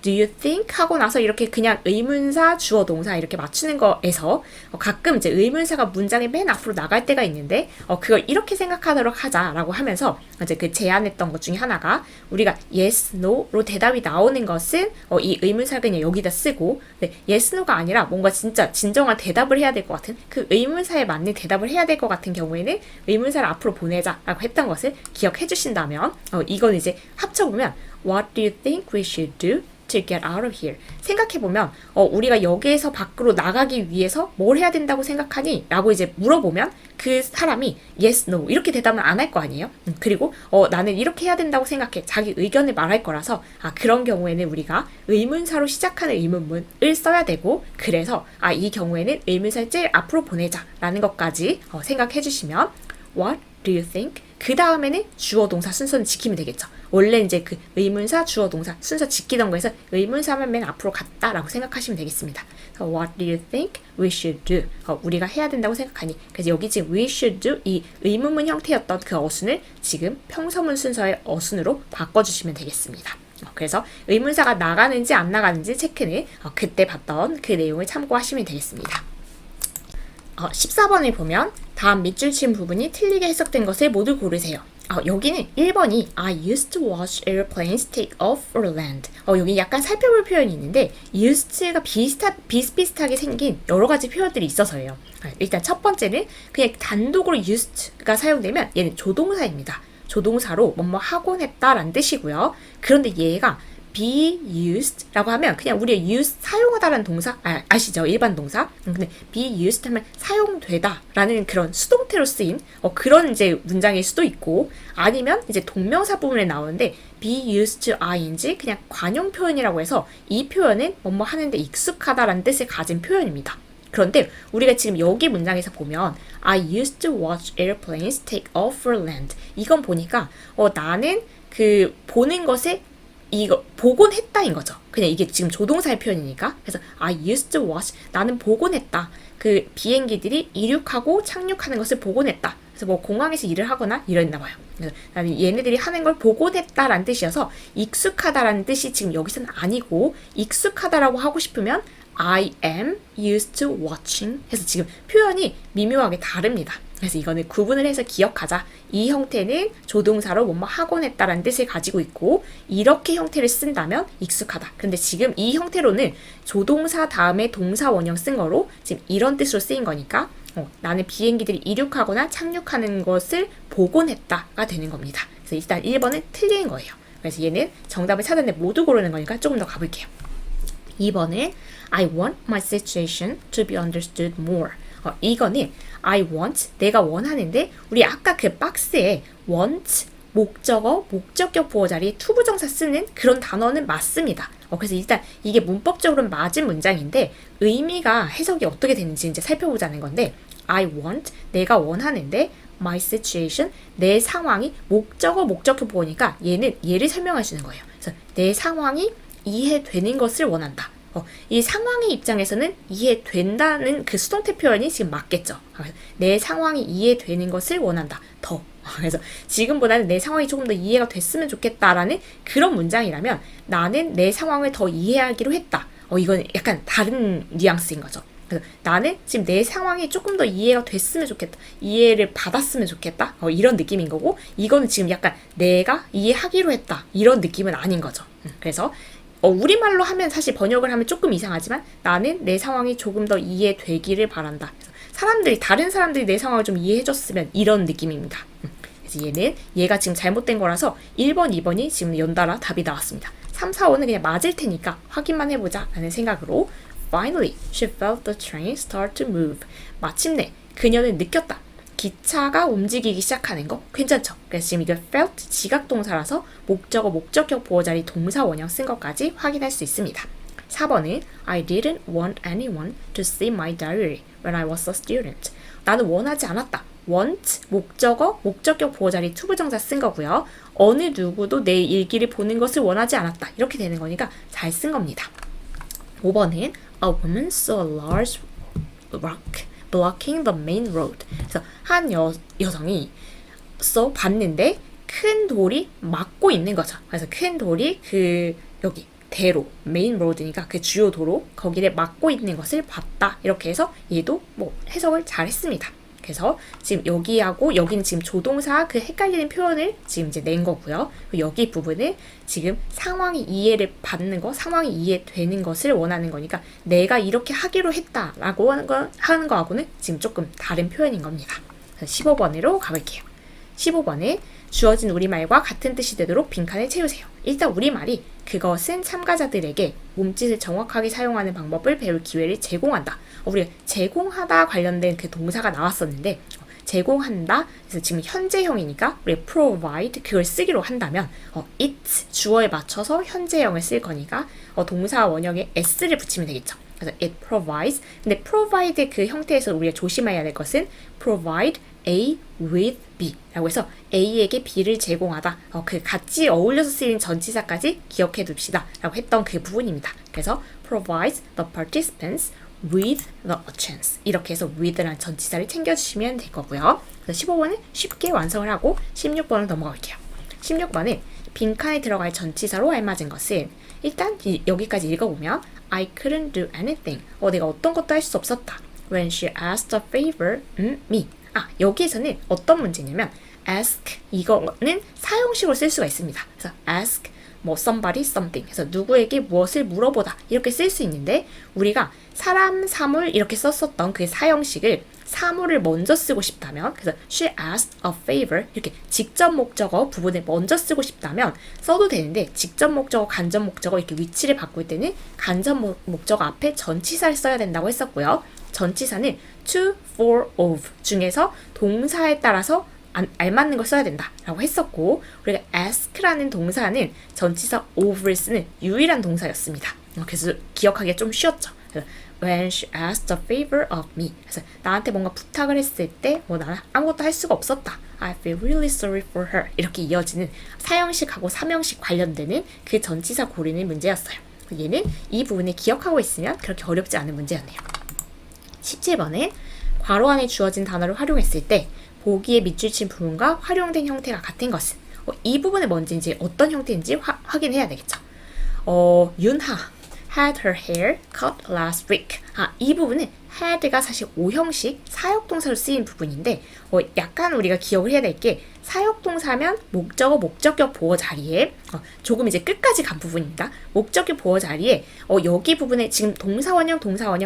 do you think 하고 나서 이렇게 그냥 의문사, 주어, 동사 이렇게 맞추는 거에서 가끔 이제 의문사가 문장의 맨 앞으로 나갈 때가 있는데 그걸 이렇게 생각하도록 하자라고 하면서 이제 그 제안했던 것 중에 하나가 우리가 yes, no로 대답이 나오는 것은 이 의문사를 그냥 여기다 쓰고 yes, no가 아니라 뭔가 진짜 진정한 대답을 해야 될 것 같은 그 의문사에 맞는 대답을 해야 될 것 같은 경우에는 의문사를 앞으로 보내자라고 했던 것을 기억해 주신다면 이건 이제 합쳐보면 What do you think we should do to get out of here? 생각해보면 우리가 여기에서 밖으로 나가기 위해서 뭘 해야 된다고 생각하니? 라고 이제 물어보면 그 사람이 yes, no 이렇게 대답은 안 할 거 아니에요? 그리고 나는 이렇게 해야 된다고 생각해. 자기 의견을 말할 거라서 그런 경우에는 우리가 의문사로 시작하는 의문문을 써야 되고 그래서 이 경우에는 의문사를 제일 앞으로 보내자라는 것까지 생각해 주시면 What do you think? 그 다음에는 주어 동사 순서는 지키면 되겠죠. 원래 이제 그 의문사, 주어 동사 순서 지키던 거에서 의문사만 맨 앞으로 갔다라고 생각하시면 되겠습니다. So what do you think we should do? 우리가 해야 된다고 생각하니. 그래서 여기 지금 we should do 이 의문문 형태였던 그 어순을 지금 평서문 순서의 어순으로 바꿔주시면 되겠습니다. 그래서 의문사가 나가는지 안 나가는지 체크는 그때 봤던 그 내용을 참고하시면 되겠습니다. 14번을 보면 다음 밑줄 친 부분이 틀리게 해석된 것을 모두 고르세요. 여기는 1번이 I used to watch airplanes take off or land. 여기 약간 살펴볼 표현이 있는데 used가 비슷비슷하게 생긴 여러 가지 표현들이 있어서예요. 일단 첫 번째는 그냥 단독으로 used가 사용되면 얘는 조동사입니다. 조동사로 뭐뭐 하곤 했다라는 뜻이고요. 그런데 얘가 be used 라고 하면 그냥 우리가 use 사용하다라는 동사 아시죠? 일반 동사. 근데 be used 하면 사용되다 라는 그런 수동태로 쓰인 그런 이제 문장일 수도 있고 아니면 이제 동명사 부분에 나오는데 be used to ing 그냥 관용 표현이라고 해서 이 표현은 뭐뭐 하는데 익숙하다라는 뜻을 가진 표현입니다. 그런데 우리가 지금 여기 문장에서 보면 I used to watch airplanes take off or land 이건 보니까 나는 그 보는 것에 이거 보곤 했다인 거죠. 그냥 이게 지금 조동사의 표현이니까. 그래서 I used to watch 나는 보곤 했다. 그 비행기들이 이륙하고 착륙하는 것을 보곤 했다. 그래서 뭐 공항에서 일을 하거나 이랬나 봐요. 그래서 나는 얘네들이 하는 걸 보곤 했다라는 뜻이어서 익숙하다라는 뜻이 지금 여기서는 아니고 익숙하다라고 하고 싶으면 I am used to watching 해서 지금 표현이 미묘하게 다릅니다. 그래서 이거는 구분을 해서 기억하자. 이 형태는 조동사로 뭐뭐 하곤 했다라는 뜻을 가지고 있고 이렇게 형태를 쓴다면 익숙하다. 근데 지금 이 형태로는 조동사 다음에 동사 원형 쓴 거로 지금 이런 뜻으로 쓰인 거니까 나는 비행기들이 이륙하거나 착륙하는 것을 보곤 했다가 되는 겁니다. 그래서 일단 1번은 틀린 거예요. 그래서 얘는 정답을 찾았는데 모두 고르는 거니까 조금 더 가볼게요. 2번은 I want my situation to be understood more. 이거는 I want, 내가 원하는데 우리 아까 그 박스에 want, 목적어, 목적격 보호 자리에 투부정사 쓰는 그런 단어는 맞습니다. 그래서 일단 이게 문법적으로는 맞은 문장인데 의미가 해석이 어떻게 되는지 이제 살펴보자는 건데 I want, 내가 원하는데 my situation, 내 상황이 목적어, 목적격 보호니까 얘는 얘를 설명해 주는 거예요. 그래서 내 상황이 이해되는 것을 원한다. 이 상황의 입장에서는 이해된다는 그 수동태 표현이 지금 맞겠죠. 내 상황이 이해되는 것을 원한다. 더. 그래서 지금보다는 내 상황이 조금 더 이해가 됐으면 좋겠다라는 그런 문장이라면 나는 내 상황을 더 이해하기로 했다. 이건 약간 다른 뉘앙스인 거죠. 그래서 나는 지금 내 상황이 조금 더 이해가 됐으면 좋겠다. 이해를 받았으면 좋겠다. 이런 느낌인 거고 이거는 지금 약간 내가 이해하기로 했다. 이런 느낌은 아닌 거죠. 그래서 우리말로 하면 사실 번역을 하면 조금 이상하지만 나는 내 상황이 조금 더 이해되기를 바란다. 다른 사람들이 내 상황을 좀 이해해줬으면 이런 느낌입니다. 그래서 얘가 지금 잘못된 거라서 1번, 2번이 지금 연달아 답이 나왔습니다. 3, 4, 5는 그냥 맞을 테니까 확인만 해보자 라는 생각으로 Finally, she felt the train start to move. 마침내 그녀는 느꼈다. 기차가 움직이기 시작하는 거 괜찮죠? 그래서 지금 이거 felt 지각동사라서 목적어, 목적격 보호 자리 동사 원형 쓴 것까지 확인할 수 있습니다. 4번은 I didn't want anyone to see my diary when I was a student. 나는 원하지 않았다. want, 목적어, 목적격 보호 자리 투부정사 쓴 거고요. 어느 누구도 내 일기를 보는 것을 원하지 않았다. 이렇게 되는 거니까 잘 쓴 겁니다. 5번은 A woman saw a large rock blocking the main road. 그래서 한 여성이 봤는데 큰 돌이 막고 있는 거죠. 그래서 큰 돌이 여기 대로 메인 로드니까 그 주요 도로 거기를 막고 있는 것을 봤다. 이렇게 해서 얘도 뭐 해석을 잘 했습니다. 그래서 지금 여기하고 여기는 지금 조동사 헷갈리는 표현을 지금 이제 낸 거고요. 여기 부분은 지금 상황이 이해를 받는 거, 상황이 이해되는 것을 원하는 거니까 내가 이렇게 하기로 했다라고 하는 거하고는 지금 조금 다른 표현인 겁니다. 15번으로 가볼게요. 15번에 주어진 우리말과 같은 뜻이 되도록 빈칸을 채우세요. 일단 우리말이 그것은 참가자들에게 몸짓을 정확하게 사용하는 방법을 배울 기회를 제공한다. 우리가 제공하다 관련된 그 동사가 나왔었는데 제공한다. 그래서 지금 현재형이니까 우리가 provide 그걸 쓰기로 한다면 it 주어에 맞춰서 현재형을 쓸 거니까 동사 원형에 s를 붙이면 되겠죠. 그래서 it provides. 근데 provide 그 형태에서 우리가 조심해야 될 것은 provide A with B 라고 해서 A에게 B를 제공하다. 그 같이 어울려서 쓰이는 전치사까지 기억해 둡시다 라고 했던 그 부분입니다. 그래서 provides the participants with the chance. 이렇게 해서 with라는 전치사를 챙겨주시면 될 거고요. 그래서 15번은 쉽게 완성을 하고 16번을 넘어갈게요. 16번은 빈칸에 들어갈 전치사로 알맞은 것은 일단 여기까지 읽어보면 I couldn't do anything. 내가 어떤 것도 할 수 없었다. When she asked a favor, me. 여기에서는 어떤 문제냐면 ask 이거는 사용식으로 쓸 수가 있습니다. 그래서 ask somebody something 해서 누구에게 무엇을 물어보다 이렇게 쓸 수 있는데 우리가 사람, 사물 이렇게 썼었던 그 사용식을 사물을 먼저 쓰고 싶다면 그래서 she asked a favor 이렇게 직접 목적어 부분을 먼저 쓰고 싶다면 써도 되는데 직접 목적어, 간접 목적어 이렇게 위치를 바꿀 때는 간접 목적어 앞에 전치사를 써야 된다고 했었고요. 전치사는 to, for, of 중에서 동사에 따라서 알맞는 걸 써야 된다라고 했었고 우리가 ask라는 동사는 전치사 of를 쓰는 유일한 동사였습니다. 그래서 기억하기가 좀 쉬웠죠. 그래서 when she asked a favor of me 그래서 나한테 뭔가 부탁을 했을 때 나는 아무것도 할 수가 없었다. I feel really sorry for her 이렇게 이어지는 사형식하고 사명식 관련되는 그 전치사 고르는 문제였어요. 얘는 이 부분을 기억하고 있으면 그렇게 어렵지 않은 문제였네요. 17번은 괄호 안에 주어진 단어를 활용했을 때 보기에 밑줄 친 부분과 활용된 형태가 같은 것은 이 부분이 뭔지 어떤 형태인지 확인해야 되겠죠. 윤하 had her hair cut last week. 이 부분은 had가 사실 오형식 사역동사로 쓰인 부분인데 약간 우리가 기억을 해야 될 게 사역동사면 목적어, 목적격 보어 자리에 조금 이제 끝까지 간 부분입니다. 목적격 보어 자리에 여기 부분에 지금 동사원형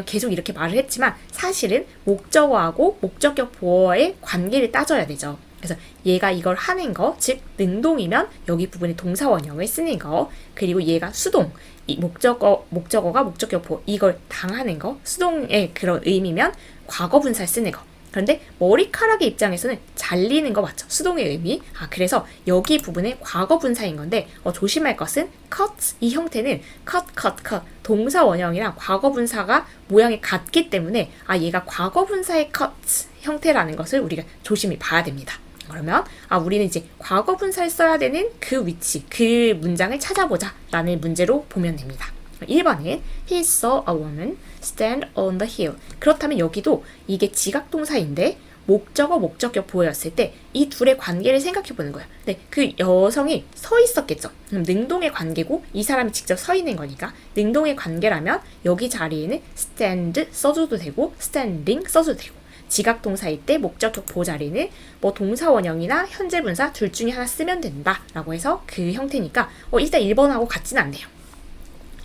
계속 이렇게 말을 했지만 사실은 목적어하고 목적격 보어의 관계를 따져야 되죠. 그래서 얘가 이걸 하는 거, 즉 능동이면 여기 부분에 동사원형을 쓰는 거, 그리고 얘가 수동, 이 목적어가 목적격 보어 이걸 당하는 거, 수동의 그런 의미면 과거분사를 쓰는 거. 그런데 머리카락의 입장에서는 잘리는 거 맞죠? 수동의 의미. 그래서 여기 부분에 과거분사인 건데 조심할 것은 cut 이 형태는 cut 동사 원형이랑 과거분사가 모양이 같기 때문에 얘가 과거분사의 cut 형태라는 것을 우리가 조심히 봐야 됩니다. 그러면 우리는 이제 과거분사를 써야 되는 그 위치, 그 문장을 찾아보자 라는 문제로 보면 됩니다. 1번은 He saw a woman stand on the hill. 그렇다면 여기도 이게 지각동사인데 목적어, 목적격 보였을 때 이 둘의 관계를 생각해 보는 거예요. 근데 그 여성이 서 있었겠죠. 그럼 능동의 관계고 이 사람이 직접 서 있는 거니까 능동의 관계라면 여기 자리에는 stand 써줘도 되고 standing 써줘도 되고 지각동사일 때 목적격 보호 자리는 동사 원형이나 현재 분사 둘 중에 하나 쓰면 된다라고 해서 그 형태니까 일단 1번하고 같진 않네요.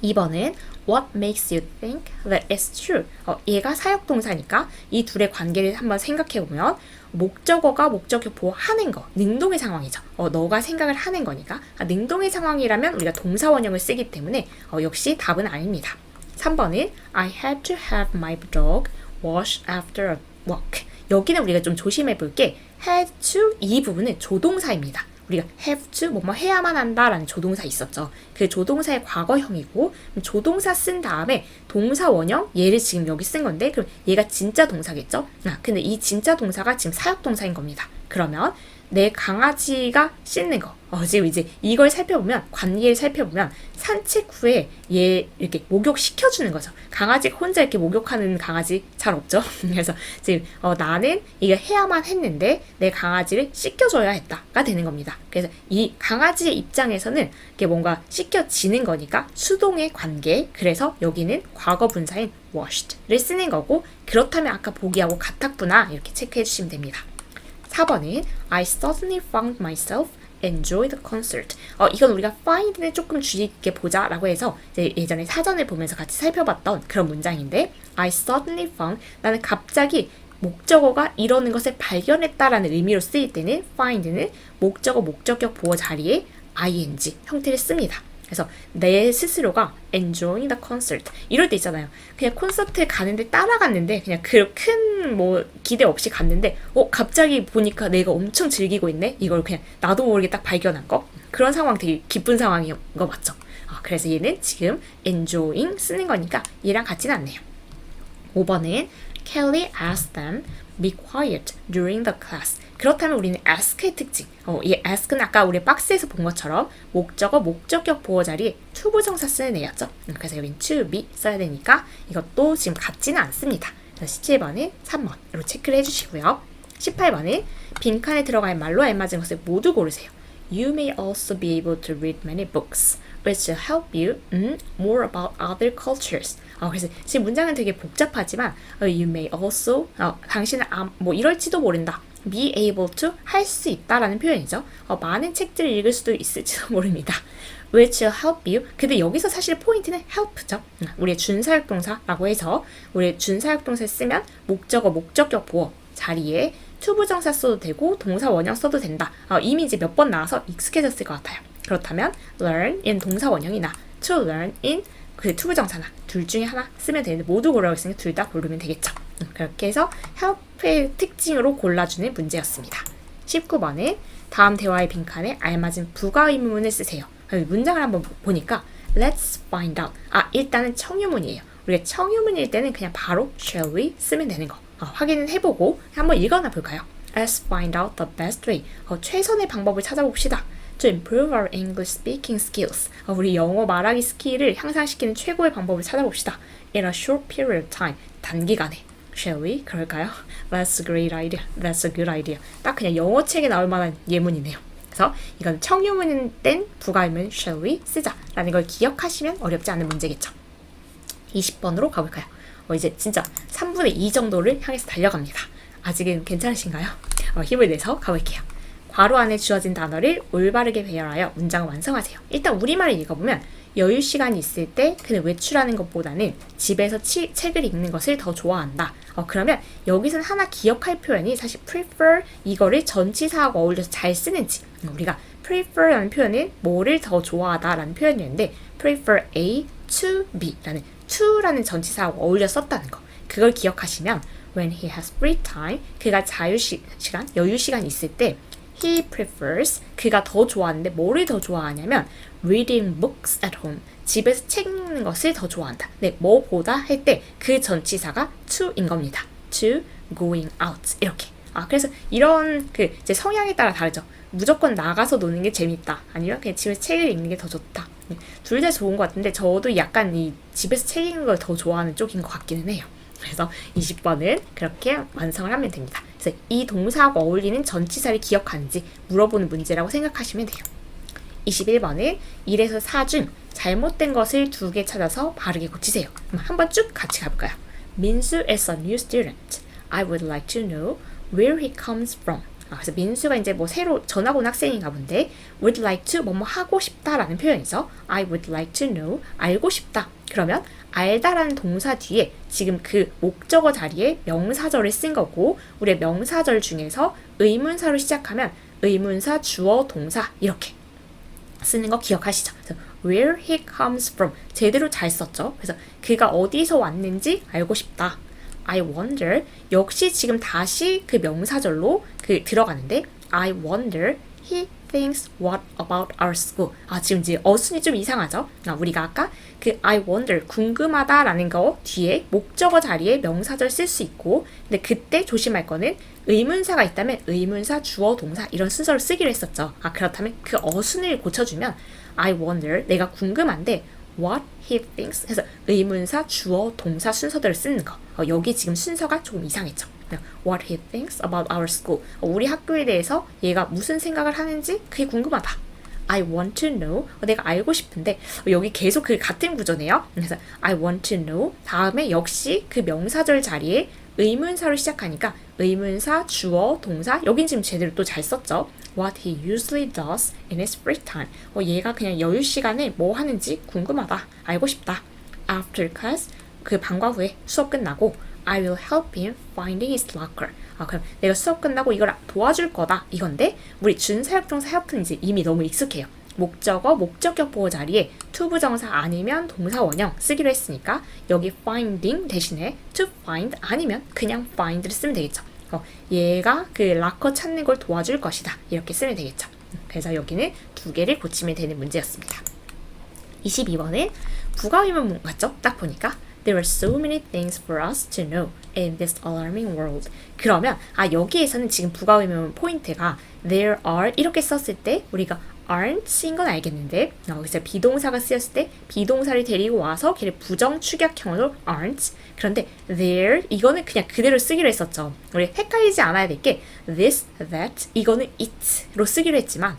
2번은 What makes you think that it's true? 얘가 사역동사니까 이 둘의 관계를 한번 생각해보면 목적어가 목적격 보호하는 거, 능동의 상황이죠. 너가 생각을 하는 거니까 능동의 상황이라면 우리가 동사 원형을 쓰기 때문에 역시 답은 아닙니다. 3번은 I had to have my dog wash after a walk. 여기는 우리가 좀 조심해 볼 게 had to 이 부분은 조동사입니다. 우리가 have to 뭐뭐 해야만 한다라는 조동사 있었죠. 그 조동사의 과거형이고 조동사 쓴 다음에 동사 원형 얘를 지금 여기 쓴 건데 그럼 얘가 진짜 동사겠죠? 근데 이 진짜 동사가 지금 사역동사인 겁니다. 그러면 내 강아지가 씻는 거. 지금 이제 이걸 살펴보면, 관계를 살펴보면 산책 후에 얘 이렇게 목욕시켜주는 거죠. 강아지가 혼자 이렇게 목욕하는 강아지 잘 없죠. 그래서 지금 나는 이거 해야만 했는데 내 강아지를 씻겨줘야 했다가 되는 겁니다. 그래서 이 강아지의 입장에서는 이게 뭔가 씻겨지는 거니까 수동의 관계. 그래서 여기는 과거 분사인 washed를 쓰는 거고, 그렇다면 아까 보기하고 같았구나 이렇게 체크해 주시면 됩니다. 4번은 I suddenly found myself enjoy the concert. 이건 우리가 find는 조금 주의 깊게 보자 라고 해서 이제 예전에 사전을 보면서 같이 살펴봤던 그런 문장인데, I suddenly found, 나는 갑자기 목적어가 이러는 것을 발견했다라는 의미로 쓰일 때는 find는 목적어 목적격 보어 자리에 ing 형태를 씁니다. 그래서 내 스스로가 enjoying the concert, 이럴 때 있잖아요. 그냥 콘서트에 가는데 따라갔는데 그냥 그 큰 뭐 기대 없이 갔는데 갑자기 보니까 내가 엄청 즐기고 있네. 이걸 그냥 나도 모르게 딱 발견한 거. 그런 상황 되게 기쁜 상황인 거 맞죠? 그래서 얘는 지금 enjoying 쓰는 거니까 얘랑 같지는 않네요. 5번은 Kelly asked them be quiet during the class. 그렇다면 우리는 ask의 특징. 이 ask는 아까 우리 박스에서 본 것처럼 목적어 목적격 보어 자리에 to 부정사 쓰는 애였죠. 그래서 여긴 to be 써야 되니까 이것도 지금 같지는 않습니다. 17번은 3번으로 체크를 해주시고요. 18번은 빈칸에 들어갈 말로 알맞은 것을 모두 고르세요. You may also be able to read many books, which will help you more about other cultures. 그래서 지금 문장은 되게 복잡하지만 you may also, 당신은 뭐 이럴지도 모른다. be able to, 할 수 있다라는 표현이죠. 많은 책들을 읽을 수도 있을지도 모릅니다. which will help you. 근데 여기서 사실 포인트는 help죠. 우리의 준사역동사라고 해서 우리 준사역동사를 쓰면 목적어 목적격 보어 자리에 to 부정사 써도 되고 동사 원형 써도 된다. 이미 이제 몇 번 나와서 익숙해졌을 것 같아요. 그렇다면 learn in 동사 원형이나 to learn in 그 to 부정사나 둘 중에 하나 쓰면 되는데 모두 고르라고 했으니까 둘 다 고르면 되겠죠. 그렇게 해서 help의 특징으로 골라주는 문제였습니다. 19번은 다음 대화의 빈칸에 알맞은 부가 의문문을 쓰세요. 문장을 한번 보니까 let's find out. 일단은 청유문이에요. 우리가 청유문일 때는 그냥 바로 shall we 쓰면 되는 거. 확인을 해보고 한번 읽어나 볼까요? Let's find out the best way. 최선의 방법을 찾아봅시다. To improve our English speaking skills. 우리 영어 말하기 스킬을 향상시키는 최고의 방법을 찾아봅시다. In a short period of time. 단기간에. Shall we? 그럴까요? That's a great idea. That's a good idea. 딱 그냥 영어 책에 나올 만한 예문이네요. 그래서 이건 청유문인 땐 부가의문 shall we 쓰자라는 걸 기억하시면 어렵지 않은 문제겠죠. 20번으로 가볼까요? 이제 진짜 3분의 2 정도를 향해서 달려갑니다. 아직은 괜찮으신가요? 힘을 내서 가볼게요. 괄호 안에 주어진 단어를 올바르게 배열하여 문장을 완성하세요. 일단 우리말을 읽어보면 여유 시간이 있을 때 그는 외출하는 것보다는 집에서 책을 읽는 것을 더 좋아한다. 그러면 여기서는 하나 기억할 표현이 사실 prefer 이거를 전치사하고 어울려서 잘 쓰는지. 우리가 prefer라는 표현은 뭐를 더 좋아하다라는 표현이었는데 prefer A to B라는 to라는 전치사하고 어울려 썼다는 거. 그걸 기억하시면 when he has free time 그가 자유시간, 여유시간 있을 때 he prefers 그가 더 좋아하는데 뭐를 더 좋아하냐면 reading books at home 집에서 책 읽는 것을 더 좋아한다. 네, 뭐보다 할 때 그 전치사가 to인 겁니다. to going out 이렇게. 그래서 이런 그 이제 성향에 따라 다르죠. 무조건 나가서 노는 게 재밌다. 아니면 그냥 집에서 책을 읽는 게 더 좋다. 둘 다 좋은 것 같은데 저도 약간 이 집에서 책 읽는 걸 더 좋아하는 쪽인 것 같기는 해요. 그래서 20번은 그렇게 완성을 하면 됩니다. 그래서 이 동사하고 어울리는 전치사를 기억하는지 물어보는 문제라고 생각하시면 돼요. 21번은 1에서 4 중 잘못된 것을 2개 찾아서 바르게 고치세요. 그럼 한번 쭉 같이 가볼까요? 민수 is a new student. I would like to know where he comes from. 그래서 민수가 이제 뭐 새로 전학 온 학생인가 본데 would like to 뭐뭐 하고 싶다라는 표현이죠. I would like to know 알고 싶다. 그러면 알다라는 동사 뒤에 지금 그 목적어 자리에 명사절을 쓴 거고 우리의 명사절 중에서 의문사로 시작하면 의문사, 주어, 동사 이렇게 쓰는 거 기억하시죠? 그래서 where he comes from 제대로 잘 썼죠. 그래서 그가 어디서 왔는지 알고 싶다. I wonder 역시 지금 다시 그 명사절로 그 들어가는데 I wonder he thinks what about our school. 지금 이제 어순이 좀 이상하죠? 우리가 아까 그 I wonder, 궁금하다 라는 거 뒤에 목적어 자리에 명사절 쓸 수 있고, 근데 그때 조심할 거는 의문사가 있다면 의문사, 주어, 동사 이런 순서를 쓰기로 했었죠. 그렇다면 그 어순을 고쳐주면 I wonder, 내가 궁금한데 what he thinks 해서 의문사, 주어, 동사 순서대로 쓰는 거. 여기 지금 순서가 조금 이상했죠. What he thinks about our school. 우리 학교에 대해서 얘가 무슨 생각을 하는지 그게 궁금하다. I want to know. 내가 알고 싶은데 여기 계속 그 같은 구조네요. 그래서 I want to know 다음에 역시 그 명사절 자리에 의문사로 시작하니까 의문사, 주어, 동사 여긴 지금 제대로 또 잘 썼죠. What he usually does in his free time. 얘가 그냥 여유 시간에 뭐 하는지 궁금하다. 알고 싶다. After class 그 방과 후에 수업 끝나고 I will help him finding his locker. 그럼 내가 수업 끝나고 이걸 도와줄 거다 이건데 우리 준사역동사 help는 이제 이미 너무 익숙해요. 목적어, 목적격 보호 자리에 to 부정사 아니면 동사 원형 쓰기로 했으니까 여기 finding 대신에 to find 아니면 그냥 find를 쓰면 되겠죠. 얘가 그 락커 찾는 걸 도와줄 것이다 이렇게 쓰면 되겠죠. 그래서 여기는 두 개를 고치면 되는 문제였습니다. 22번은 부가의문문 같죠? 딱 보니까 There are so many things for us to know in this alarming world. 그러면 여기에서는 지금 부가의문 포인트가 there are 이렇게 썼을 때 우리가 aren't 쓰인 건 알겠는데 그래서 비동사가 쓰였을 때 비동사를 데리고 와서 걔를 부정 축약형으로 aren't 그런데 there 이거는 그냥 그대로 쓰기로 했었죠. 우리 헷갈리지 않아야 될 게 this, that 이거는 it로 쓰기로 했지만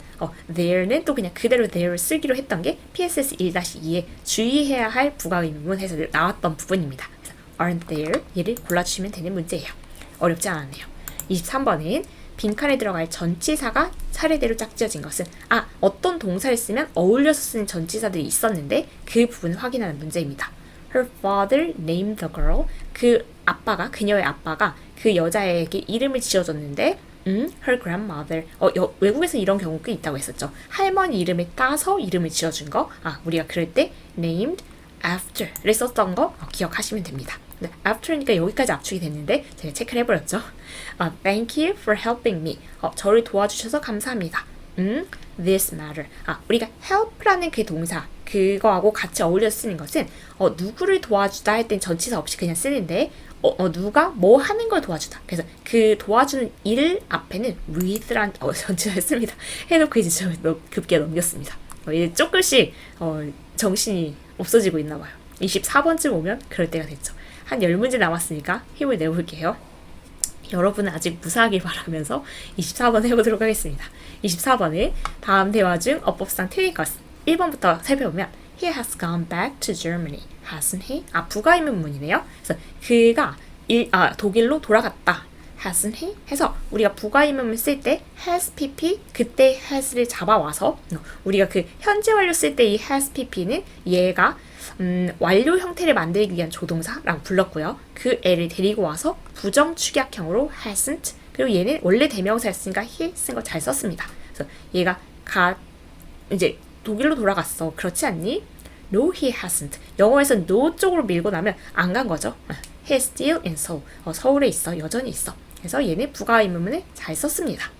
there는 또 그냥 그대로 there를 쓰기로 했던 게 PSS 1-2에 주의해야 할 부가의문문에서 나왔던 부분입니다. 그래서 aren't there 얘를 골라주시면 되는 문제예요. 어렵지 않았네요. 23번은 빈칸에 들어갈 전치사가 차례대로 짝지어진 것은 어떤 동사를 쓰면 어울려서 쓰는 전치사들이 있었는데 그 부분을 확인하는 문제입니다. Her father named the girl. 그녀의 아빠가 그 여자에게 이름을 지어줬는데 her grandmother. 외국에서 이런 경우 꽤 있다고 했었죠. 할머니 이름을 따서 이름을 지어준 거. 우리가 그럴 때 named after를 썼던 거 기억하시면 됩니다. 네, after니까 여기까지 압축이 됐는데 제가 체크를 해버렸죠. Thank you for helping me. 저를 도와주셔서 감사합니다. This matter. 우리가 help라는 그 동사 그거하고 같이 어울려서 쓰는 것은 누구를 도와주다 할 땐 전치사 없이 그냥 쓰는데 누가 뭐 하는 걸 도와주다. 그래서 그 도와주는 일 앞에는 with란 전치사를 씁니다. 해놓고 이제 저 급게 넘겼습니다. 이제 조금씩 정신이 없어지고 있나 봐요. 24번쯤 오면 그럴 때가 됐죠. 한 10문제 남았으니까 힘을 내볼게요. 여러분은 아직 무사하길 바라면서 24번 해보도록 하겠습니다. 24번은 다음 대화 중 어법상 틀릴 것은 1번부터 살펴보면 He has gone back to Germany, hasn't he? 부가의문문이네요. 그래서 그가 독일로 돌아갔다. hasn't he? 해서 우리가 부가의문문 쓸 때 has pp 그때 has를 잡아와서 우리가 그 현재 완료 쓸 때 이 has pp는 얘가 완료 형태를 만들기 위한 조동사라고 불렀고요. 그 애를 데리고 와서 부정 축약형으로 hasn't 그리고 얘는 원래 대명사였으니까 he 쓴 거 잘 썼습니다. 그래서 얘가 이제 독일로 돌아갔어. 그렇지 않니? No, he hasn't. 영어에서 no 쪽으로 밀고 나면 안 간 거죠. He's still in Seoul. 서울에 있어. 여전히 있어. 그래서 얘는 부가의문문을 잘 썼습니다.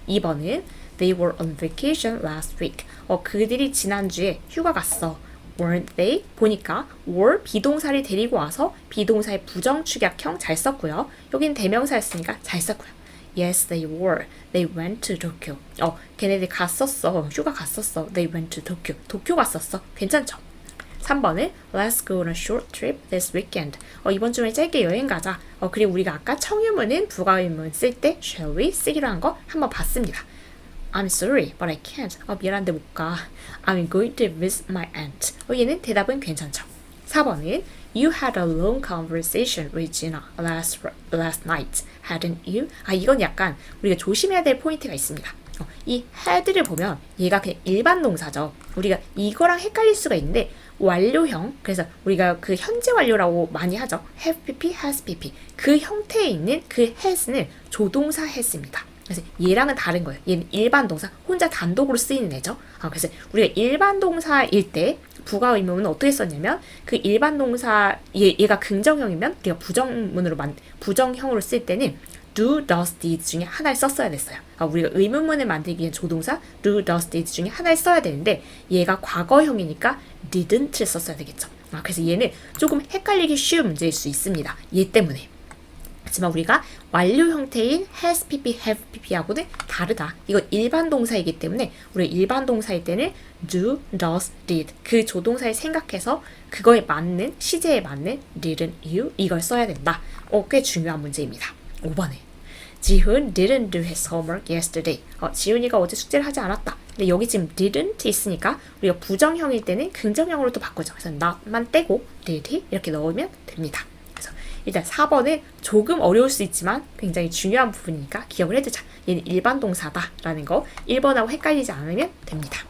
2번은 They were on vacation last week. 그들이 지난주에 휴가 갔어. weren't they? 보니까 were 비동사를 데리고 와서 비동사의 부정 축약형 잘 썼고요. 여긴 대명사였으니까 잘 썼고요. Yes, they were. They went to Tokyo. 걔네들 갔었어. 휴가 갔었어. They went to Tokyo. 도쿄 갔었어. 괜찮죠? 3번은 Let's go on a short trip this weekend. 이번 주에 짧게 여행 가자. 그리고 우리가 아까 청유문은 부가의문 쓸 때 shall we 쓰기로 한 거 한번 봤습니다. I'm sorry, but I can't. 미안한데 못 가. I'm going to visit my aunt. 얘는 대답은 괜찮죠. 4번은 You had a long conversation with Gina last night, hadn't you? 이건 약간 우리가 조심해야 될 포인트가 있습니다. 이 had를 보면 얘가 그냥 일반 동사죠. 우리가 이거랑 헷갈릴 수가 있는데 완료형, 그래서 우리가 그 현재 완료라고 많이 하죠. have pp, has pp. 그 형태에 있는 그 has는 조동사 has입니다. 그래서 얘랑은 다른 거예요. 얘는 일반 동사, 혼자 단독으로 쓰이는 애죠. 그래서 우리가 일반 동사일 때 부가 의문문은 어떻게 썼냐면 그 일반 동사 얘가 긍정형이면 우리가 부정형으로 쓸 때는 do, does, did 중에 하나를 썼어야 됐어요. 우리가 의문문을 만들기 위한 조동사 do, does, did 중에 하나를 써야 되는데 얘가 과거형이니까 didn't를 썼어야 되겠죠. 그래서 얘는 조금 헷갈리기 쉬운 문제일 수 있습니다. 얘 때문에. 하지만 우리가 완료 형태인 has pp, have pp하고는 다르다. 이건 일반 동사이기 때문에 우리 일반 동사일 때는 do, does, did 그 조동사를 생각해서 그거에 맞는 시제에 맞는 didn't you 이걸 써야 된다. 꽤 중요한 문제입니다. 5번에 지훈 didn't do his homework yesterday. 지훈이가 어제 숙제를 하지 않았다. 근데 여기 지금 didn't 있으니까 우리가 부정형일 때는 긍정형으로 또 바꾸죠. 그래서 not만 떼고 did he 이렇게 넣으면 됩니다. 그래서 일단 4번은 조금 어려울 수 있지만 굉장히 중요한 부분이니까 기억을 해두자. 얘는 일반 동사다라는 거 1번하고 헷갈리지 않으면 됩니다.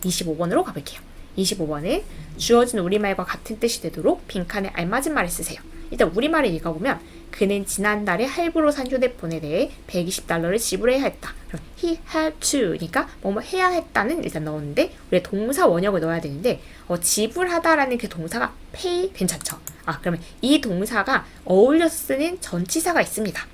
25번으로 가볼게요. 25번은 주어진 우리말과 같은 뜻이 되도록 빈칸에 알맞은 말을 쓰세요. 일단 우리말을 읽어보면 그는 지난달에 할부로 산 휴대폰에 대해 120달러를 지불해야 했다. 그럼 he had to니까 뭐뭐 해야 했다는 일단 넣었는데 우리 동사 원형을 넣어야 되는데 지불하다라는 그 동사가 pay 괜찮죠? 그러면 이 동사가 어울려서 쓰는 전치사가 있습니다.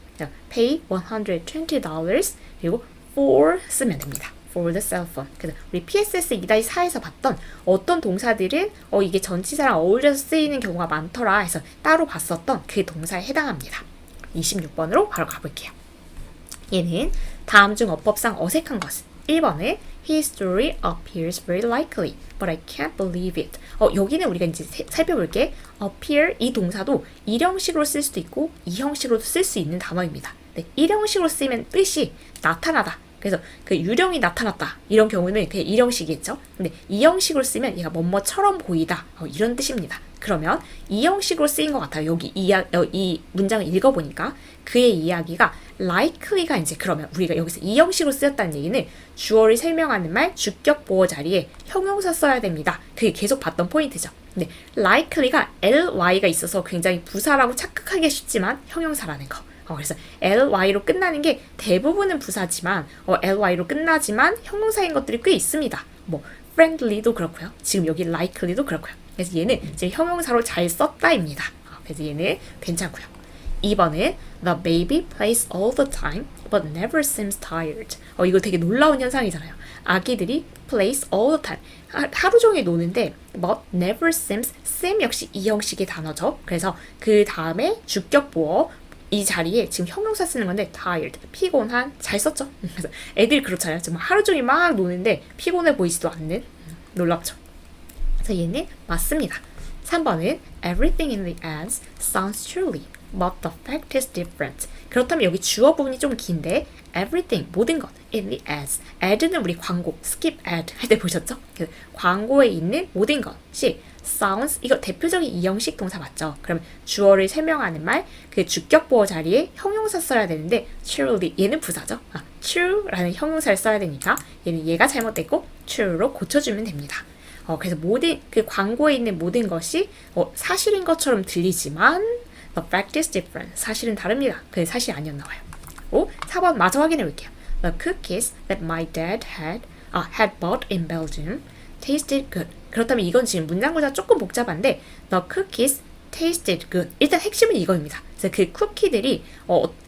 pay $120 그리고 for 쓰면 됩니다. for the cell phone. 그래서 우리 PSS 2-4에서 봤던 어떤 동사들은 이게 전치사랑 어울려서 쓰이는 경우가 많더라 해서 따로 봤었던 그 동사에 해당합니다. 26번으로 바로 가볼게요. 얘는 다음 중 어법상 어색한 것은 1번에 His story appears very likely, but I can't believe it. 여기는 우리가 이제 살펴볼게. appear 이 동사도 1형식으로 쓸 수도 있고 2형식으로도 쓸 수 있는 단어입니다. 네, 1형식으로 쓰면 뜻이 나타나다. 그래서 그 유령이 나타났다. 이런 경우는 그냥 1형식이겠죠. 근데 2형식으로 쓰면 얘가 뭐뭐처럼 보이다. 이런 뜻입니다. 그러면 2형식으로 쓰인 것 같아요. 여기 이 문장을 읽어보니까 그의 이야기가 likely가 이제 그러면 우리가 여기서 2형식으로 쓰였다는 얘기는 주어를 설명하는 말 주격 보어 자리에 형용사 써야 됩니다. 그게 계속 봤던 포인트죠. 근데 likely가 ly가 있어서 굉장히 부사라고 착각하기 쉽지만 형용사라는 거. 그래서 ly로 끝나는 게 대부분은 부사지만 ly로 끝나지만 형용사인 것들이 꽤 있습니다. 뭐 friendly도 그렇고요. 지금 여기 likely도 그렇고요. 그래서 얘는 지금 형용사로 잘 썼다입니다. 그래서 얘는 괜찮고요. 2번은 The baby plays all the time but never seems tired. 이거 되게 놀라운 현상이잖아요. 아기들이 plays all the time. 하루 종일 노는데 but never seems, seem 역시 이 형식의 단어죠. 그래서 그 다음에 주격 보어 이 자리에 지금 형용사 쓰는 건데 tired, 피곤한, 잘 썼죠? 그래서 애들이 그렇잖아요. 정말 하루 종일 막 노는데 피곤해 보이지도 않는 놀랍죠? 그래서 얘는 맞습니다. 3번은 everything in the ads sounds truly, but the fact is different. 그렇다면 여기 주어 부분이 좀 긴데 everything, 모든 것 in the ads. ad는 우리 광고, skip ad 할 때 보셨죠? 광고에 있는 모든 것이 sounds, 이거 대표적인 이형식 동사 맞죠? 그럼 주어를 설명하는 말, 그 주격 보어 자리에 형용사 써야 되는데 truly, 얘는 부사죠? true라는 형용사를 써야 되니까 얘는 얘가 잘못됐고 true로 고쳐주면 됩니다. 그래서 모든 그 광고에 있는 모든 것이 사실인 것처럼 들리지만 the fact is different. 사실은 다릅니다. 그게 사실이 아니었나 봐요. 4번 마저 확인해 볼게요. The cookies that my dad had bought in Belgium tasted good. 그렇다면 이건 지금 문장 구조가 조금 복잡한데 the cookies tasted good. 일단 핵심은 이거입니다. 그래서 그 쿠키들이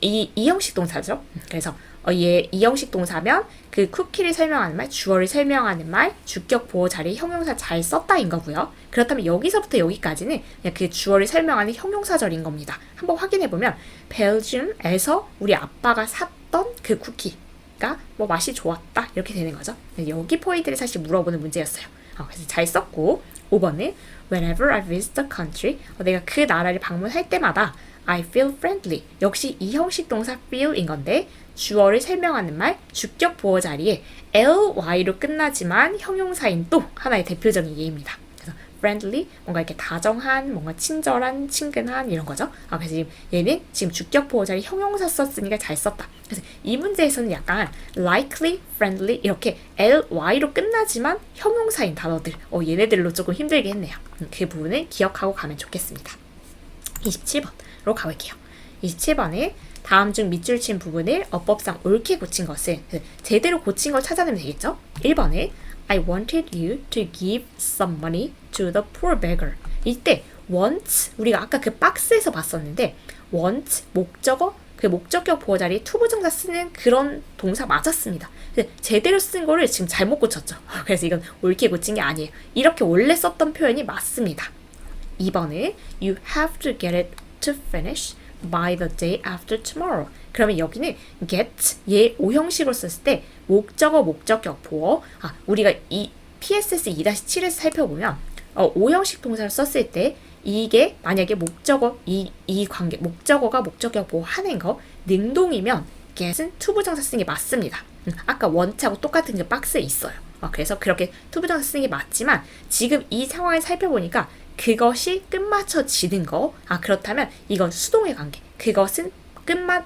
이 형식 동사죠. 그래서 얘 이형식 동사면 그 쿠키를 설명하는 말, 주어를 설명하는 말, 주격 보어 자리에 형용사 잘 썼다인 거고요. 그렇다면 여기서부터 여기까지는 그냥 그 주어를 설명하는 형용사절인 겁니다. 한번 확인해 보면 벨gium에서 우리 아빠가 샀던 그 쿠키가 뭐 맛이 좋았다 이렇게 되는 거죠. 여기 포인트를 사실 물어보는 문제였어요. 그래서 잘 썼고 5번은 Whenever I visit the country, 내가 그 나라를 방문할 때마다 I feel friendly. 역시 이 형식 동사 feel인 건데 주어를 설명하는 말, 주격 보어 자리에 ly로 끝나지만 형용사인 또 하나의 대표적인 예입니다. 그래서 friendly, 뭔가 이렇게 다정한, 뭔가 친절한, 친근한 이런 거죠. 그래서 얘는 지금 주격 보어 자리 형용사 썼으니까 잘 썼다. 그래서 이 문제에서는 약간 likely, friendly 이렇게 ly로 끝나지만 형용사인 단어들, 얘네들로 조금 힘들게 했네요. 그 부분을 기억하고 가면 좋겠습니다. 27번으로 가볼게요. 27번에 다음 중 밑줄 친 부분을 어법상 옳게 고친 것은 제대로 고친 걸 찾아내면 되겠죠? 1번에 I wanted you to give some money to the poor beggar. 이때 want 우리가 아까 그 박스에서 봤었는데 want 목적어 그 목적격 보호 자리에 투부정사 쓰는 그런 동사 맞았습니다. 제대로 쓴 거를 지금 잘못 고쳤죠. 그래서 이건 옳게 고친 게 아니에요. 이렇게 원래 썼던 표현이 맞습니다. 2번은 you have to get it to finish by the day after tomorrow. 그러면 여기는 get 얘 오형식으로 썼을 때 목적어 목적격 보어 우리가 이 PSS 2-7에서 살펴보면 오형식 동사를 썼을 때 이게 만약에 목적어 이 관계 목적어가 목적격 보호하는 거 능동이면 get은 투부정사 쓰는 게 맞습니다. 아까 원하고 똑같은 게 박스에 있어요. 그래서 그렇게 투부정사 쓰는 게 맞지만 지금 이 상황을 살펴보니까 그것이 끝마쳐지는 거 그렇다면 이건 수동의 관계 그것은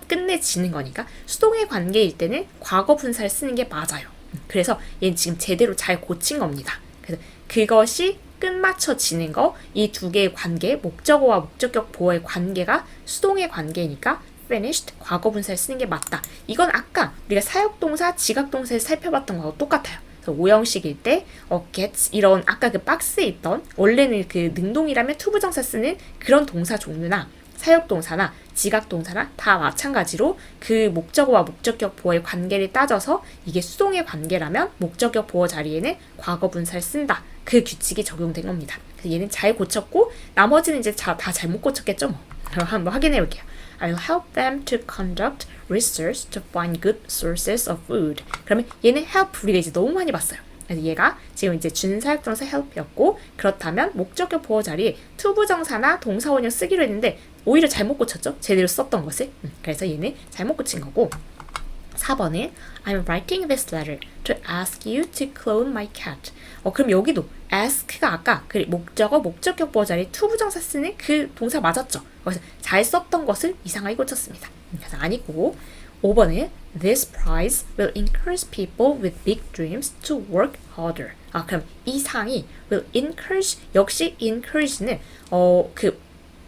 끝내지는 거니까 수동의 관계일 때는 과거 분사를 쓰는 게 맞아요. 그래서 얘는 지금 제대로 잘 고친 겁니다. 그래서 그것이 끝마쳐지는 거 이 두 개의 관계 목적어와 목적격 보어의 관계가 수동의 관계니까 finished 과거 분사를 쓰는 게 맞다. 이건 아까 우리가 사역동사 지각동사에서 살펴봤던 거하고 똑같아요. 그래서 오형식일 때 gets 이런 아까 그 박스에 있던 원래는 그 능동이라면 투부정사 쓰는 그런 동사 종류나 사역동사나 지각동사나 다 마찬가지로 그 목적어와 목적격 보어의 관계를 따져서 이게 수동의 관계라면 목적격 보어 자리에는 과거 분사를 쓴다. 그 규칙이 적용된 겁니다. 그래서 얘는 잘 고쳤고 나머지는 이제 다 잘못 고쳤겠죠 뭐. 그럼 한번 확인해 볼게요. I will help them to conduct research to find good sources of food. 그러면 얘는 help 우리가 이제 너무 많이 봤어요. 그래서 얘가 지금 이제 준사역동사 help이었고 그렇다면 목적격 보어 자리에 투부정사나 동사원형 쓰기로 했는데 오히려 잘못 고쳤죠. 제대로 썼던 것을. 그래서 얘는 잘못 고친 거고 4번은 I'm writing this letter to ask you to clone my cat. 그럼 여기도 ask가 아까 그 목적어 목적격 보어 자리에 투부정사 쓰는 그 동사 맞았죠. 그래서 잘 썼던 것을 이상하게 고쳤습니다. 그래서 아니고 5번은 This prize will encourage people with big dreams to work harder. 그럼 이 상이 will encourage 역시 encourage는 그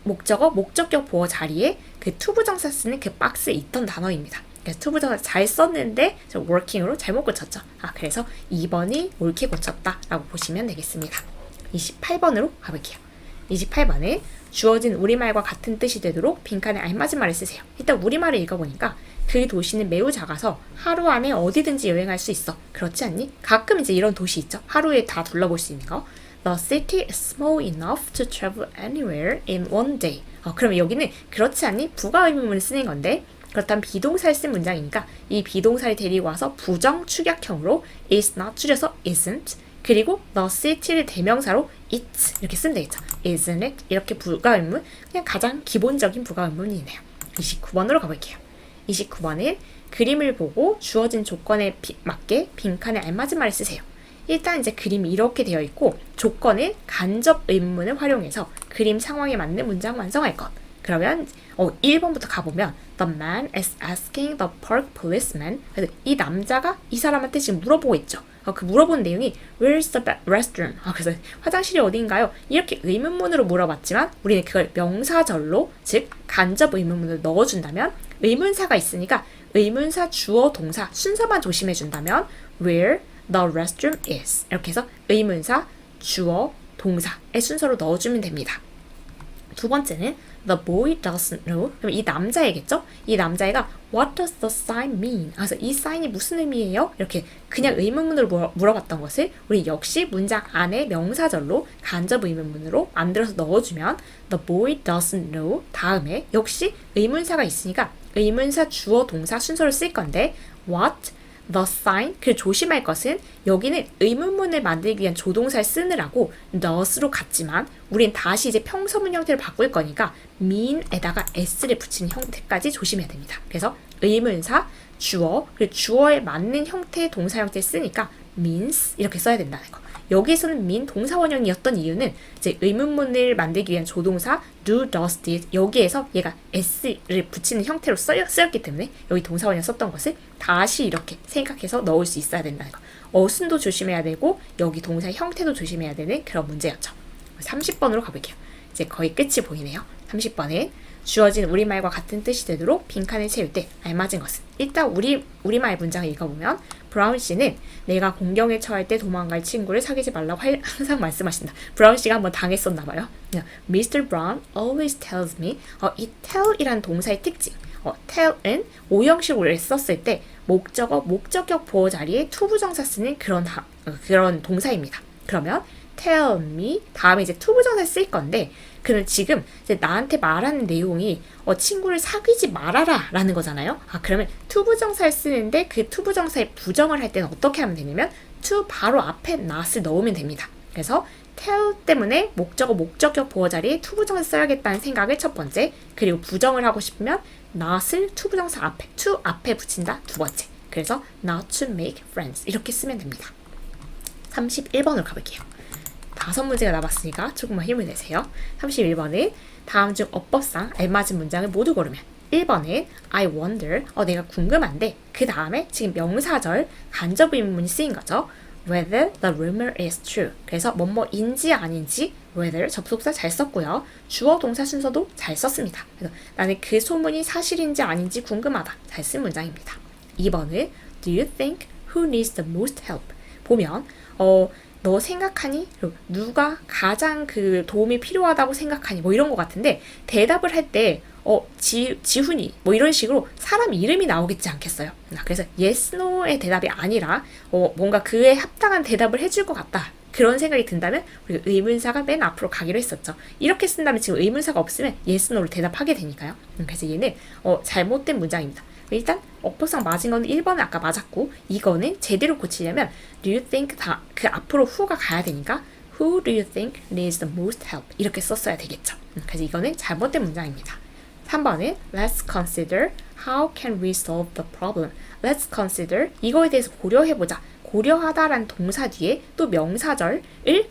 목적어 목적격 보어 자리에 그 투부정사 쓰는 그 박스에 있던 단어입니다. 그래서 투부정사 잘 썼는데 working으로 잘못 고쳤죠. 그래서 2번이 옳게 고쳤다라고 보시면 되겠습니다. 28번으로 가볼게요. 28번에 주어진 우리말과 같은 뜻이 되도록 빈칸에 알맞은 말을 쓰세요. 일단 우리말을 읽어보니까 그 도시는 매우 작아서 하루 안에 어디든지 여행할 수 있어. 그렇지 않니? 가끔 이제 이런 도시 있죠. 하루에 다 둘러볼 수 있는 거. The city is small enough to travel anywhere in one day. 그러면 여기는 그렇지 않니? 부가 의문문을 쓰는 건데 그렇다면 비동사를 쓴 문장이니까 이 비동사를 데리고 와서 부정 축약형으로 is not 줄여서 isn't 그리고 the city를 대명사로 it's 이렇게 쓰면 되겠죠. isn't it? 이렇게 부가 의문 그냥 가장 기본적인 부가 의문이네요. 29번으로 가볼게요. 29번은 그림을 보고 주어진 조건에 맞게 빈칸에 알맞은 말을 쓰세요. 일단 이제 그림이 이렇게 되어 있고 조건은 간접 의문문을 활용해서 그림 상황에 맞는 문장 완성할 것. 그러면 1번부터 가보면 The man is asking the park policeman. 그래서 이 남자가 이 사람한테 지금 물어보고 있죠. 그 물어본 내용이 Where's the restroom? 그래서 화장실이 어디인가요? 이렇게 의문문으로 물어봤지만 우리는 그걸 명사절로 즉 간접 의문문을 넣어준다면 의문사가 있으니까 의문사 주어 동사 순서만 조심해준다면 Where the restroom is 이렇게 해서 의문사 주어 동사의 순서로 넣어주면 됩니다. 두 번째는 The boy doesn't know. 그럼 이 남자애겠죠? 이 남자애가 What does the sign mean? 그래서 이 사인이 무슨 의미예요? 이렇게 그냥 의문문으로 물어봤던 것을 우리 역시 문장 안에 명사절로 간접 의문문으로 만들어서 넣어주면 The boy doesn't know 다음에 역시 의문사가 있으니까 의문사 주어 동사 순서를 쓸 건데 What the sign 그 조심할 것은 여기는 의문문을 만들기 위한 조동사를 쓰느라고 not으로 갔지만 우린 다시 이제 평서문 형태를 바꿀 거니까 mean에다가 s를 붙이는 형태까지 조심해야 됩니다. 그래서 의문사 주어 그리고 주어에 맞는 형태의 동사 형태를 쓰니까 means 이렇게 써야 된다는 거. 여기에서는 mean 동사원형이었던 이유는 이제 의문문을 만들기 위한 조동사 do, does, did 여기에서 얘가 s를 붙이는 형태로 쓰였기 때문에 여기 동사원형 썼던 것을 다시 이렇게 생각해서 넣을 수 있어야 된다는 거. 어순도 조심해야 되고 여기 동사 형태도 조심해야 되는 그런 문제였죠. 30번으로 가볼게요. 이제 거의 끝이 보이네요. 30번은 주어진 우리말과 같은 뜻이 되도록 빈칸을 채울 때 알맞은 것은 일단 우리말 문장을 읽어보면 브라운 씨는 내가 공경에 처할 때 도망갈 친구를 사귀지 말라고 항상 말씀하신다. 브라운 씨가 한번 당했었나 봐요. Mr. Brown always tells me. 이 tell이란 동사의 특징. tell은 오형식으로 썼을 때 목적어, 목적격 보호 자리에 투부정사 쓰는 그런 동사입니다. 그러면 tell me 다음에 이제 투부정사 쓸 건데, 그는 지금 이제 나한테 말하는 내용이 친구를 사귀지 말아라 라는 거잖아요. 그러면 투부정사를 쓰는데 그 투부정사의 부정을 할 때는 어떻게 하면 되냐면 to 바로 앞에 not을 넣으면 됩니다. 그래서 tell 때문에 목적어, 목적격 보호 자리에 투부정사 써야겠다는 생각을 첫 번째, 그리고 부정을 하고 싶으면 not을 투부정사 앞에, to 앞에 붙인다 두 번째. 그래서 not to make friends 이렇게 쓰면 됩니다. 31번으로 가볼게요. 5문제가 남았으니까 조금만 힘을 내세요. 31번은 다음 중 어법상 알맞은 문장을 모두 고르면 1번은 I wonder, 내가 궁금한데 그 다음에 지금 명사절 간접 의문문이 쓰인 거죠. Whether the rumor is true. 그래서 뭐뭐인지 아닌지 whether 접속사 잘 썼고요. 주어 동사 순서도 잘 썼습니다. 그래서 나는 그 소문이 사실인지 아닌지 궁금하다. 잘 쓴 문장입니다. 2번은 Do you think who needs the most help? 보면 너 생각하니? 누가 가장 그 도움이 필요하다고 생각하니? 뭐 이런 것 같은데 대답을 할 때 지훈이 뭐 이런 식으로 사람 이름이 나오겠지 않겠어요? 그래서 yes, no의 대답이 아니라 뭔가 그에 합당한 대답을 해줄 것 같다. 그런 생각이 든다면 우리가 의문사가 맨 앞으로 가기로 했었죠. 이렇게 쓴다면 지금 의문사가 없으면 yes, no를 대답하게 되니까요. 그래서 얘는 잘못된 문장입니다. 일단 어법상 맞은 거는 1번은 아까 맞았고, 이거는 제대로 고치려면 do you think 그 앞으로 who가 가야 되니까 who do you think needs the most help 이렇게 썼어야 되겠죠. 그래서 이거는 잘못된 문장입니다. 3번은 let's consider how can we solve the problem. let's consider 이거에 대해서 고려해보자. 고려하다라는 동사 뒤에 또 명사절을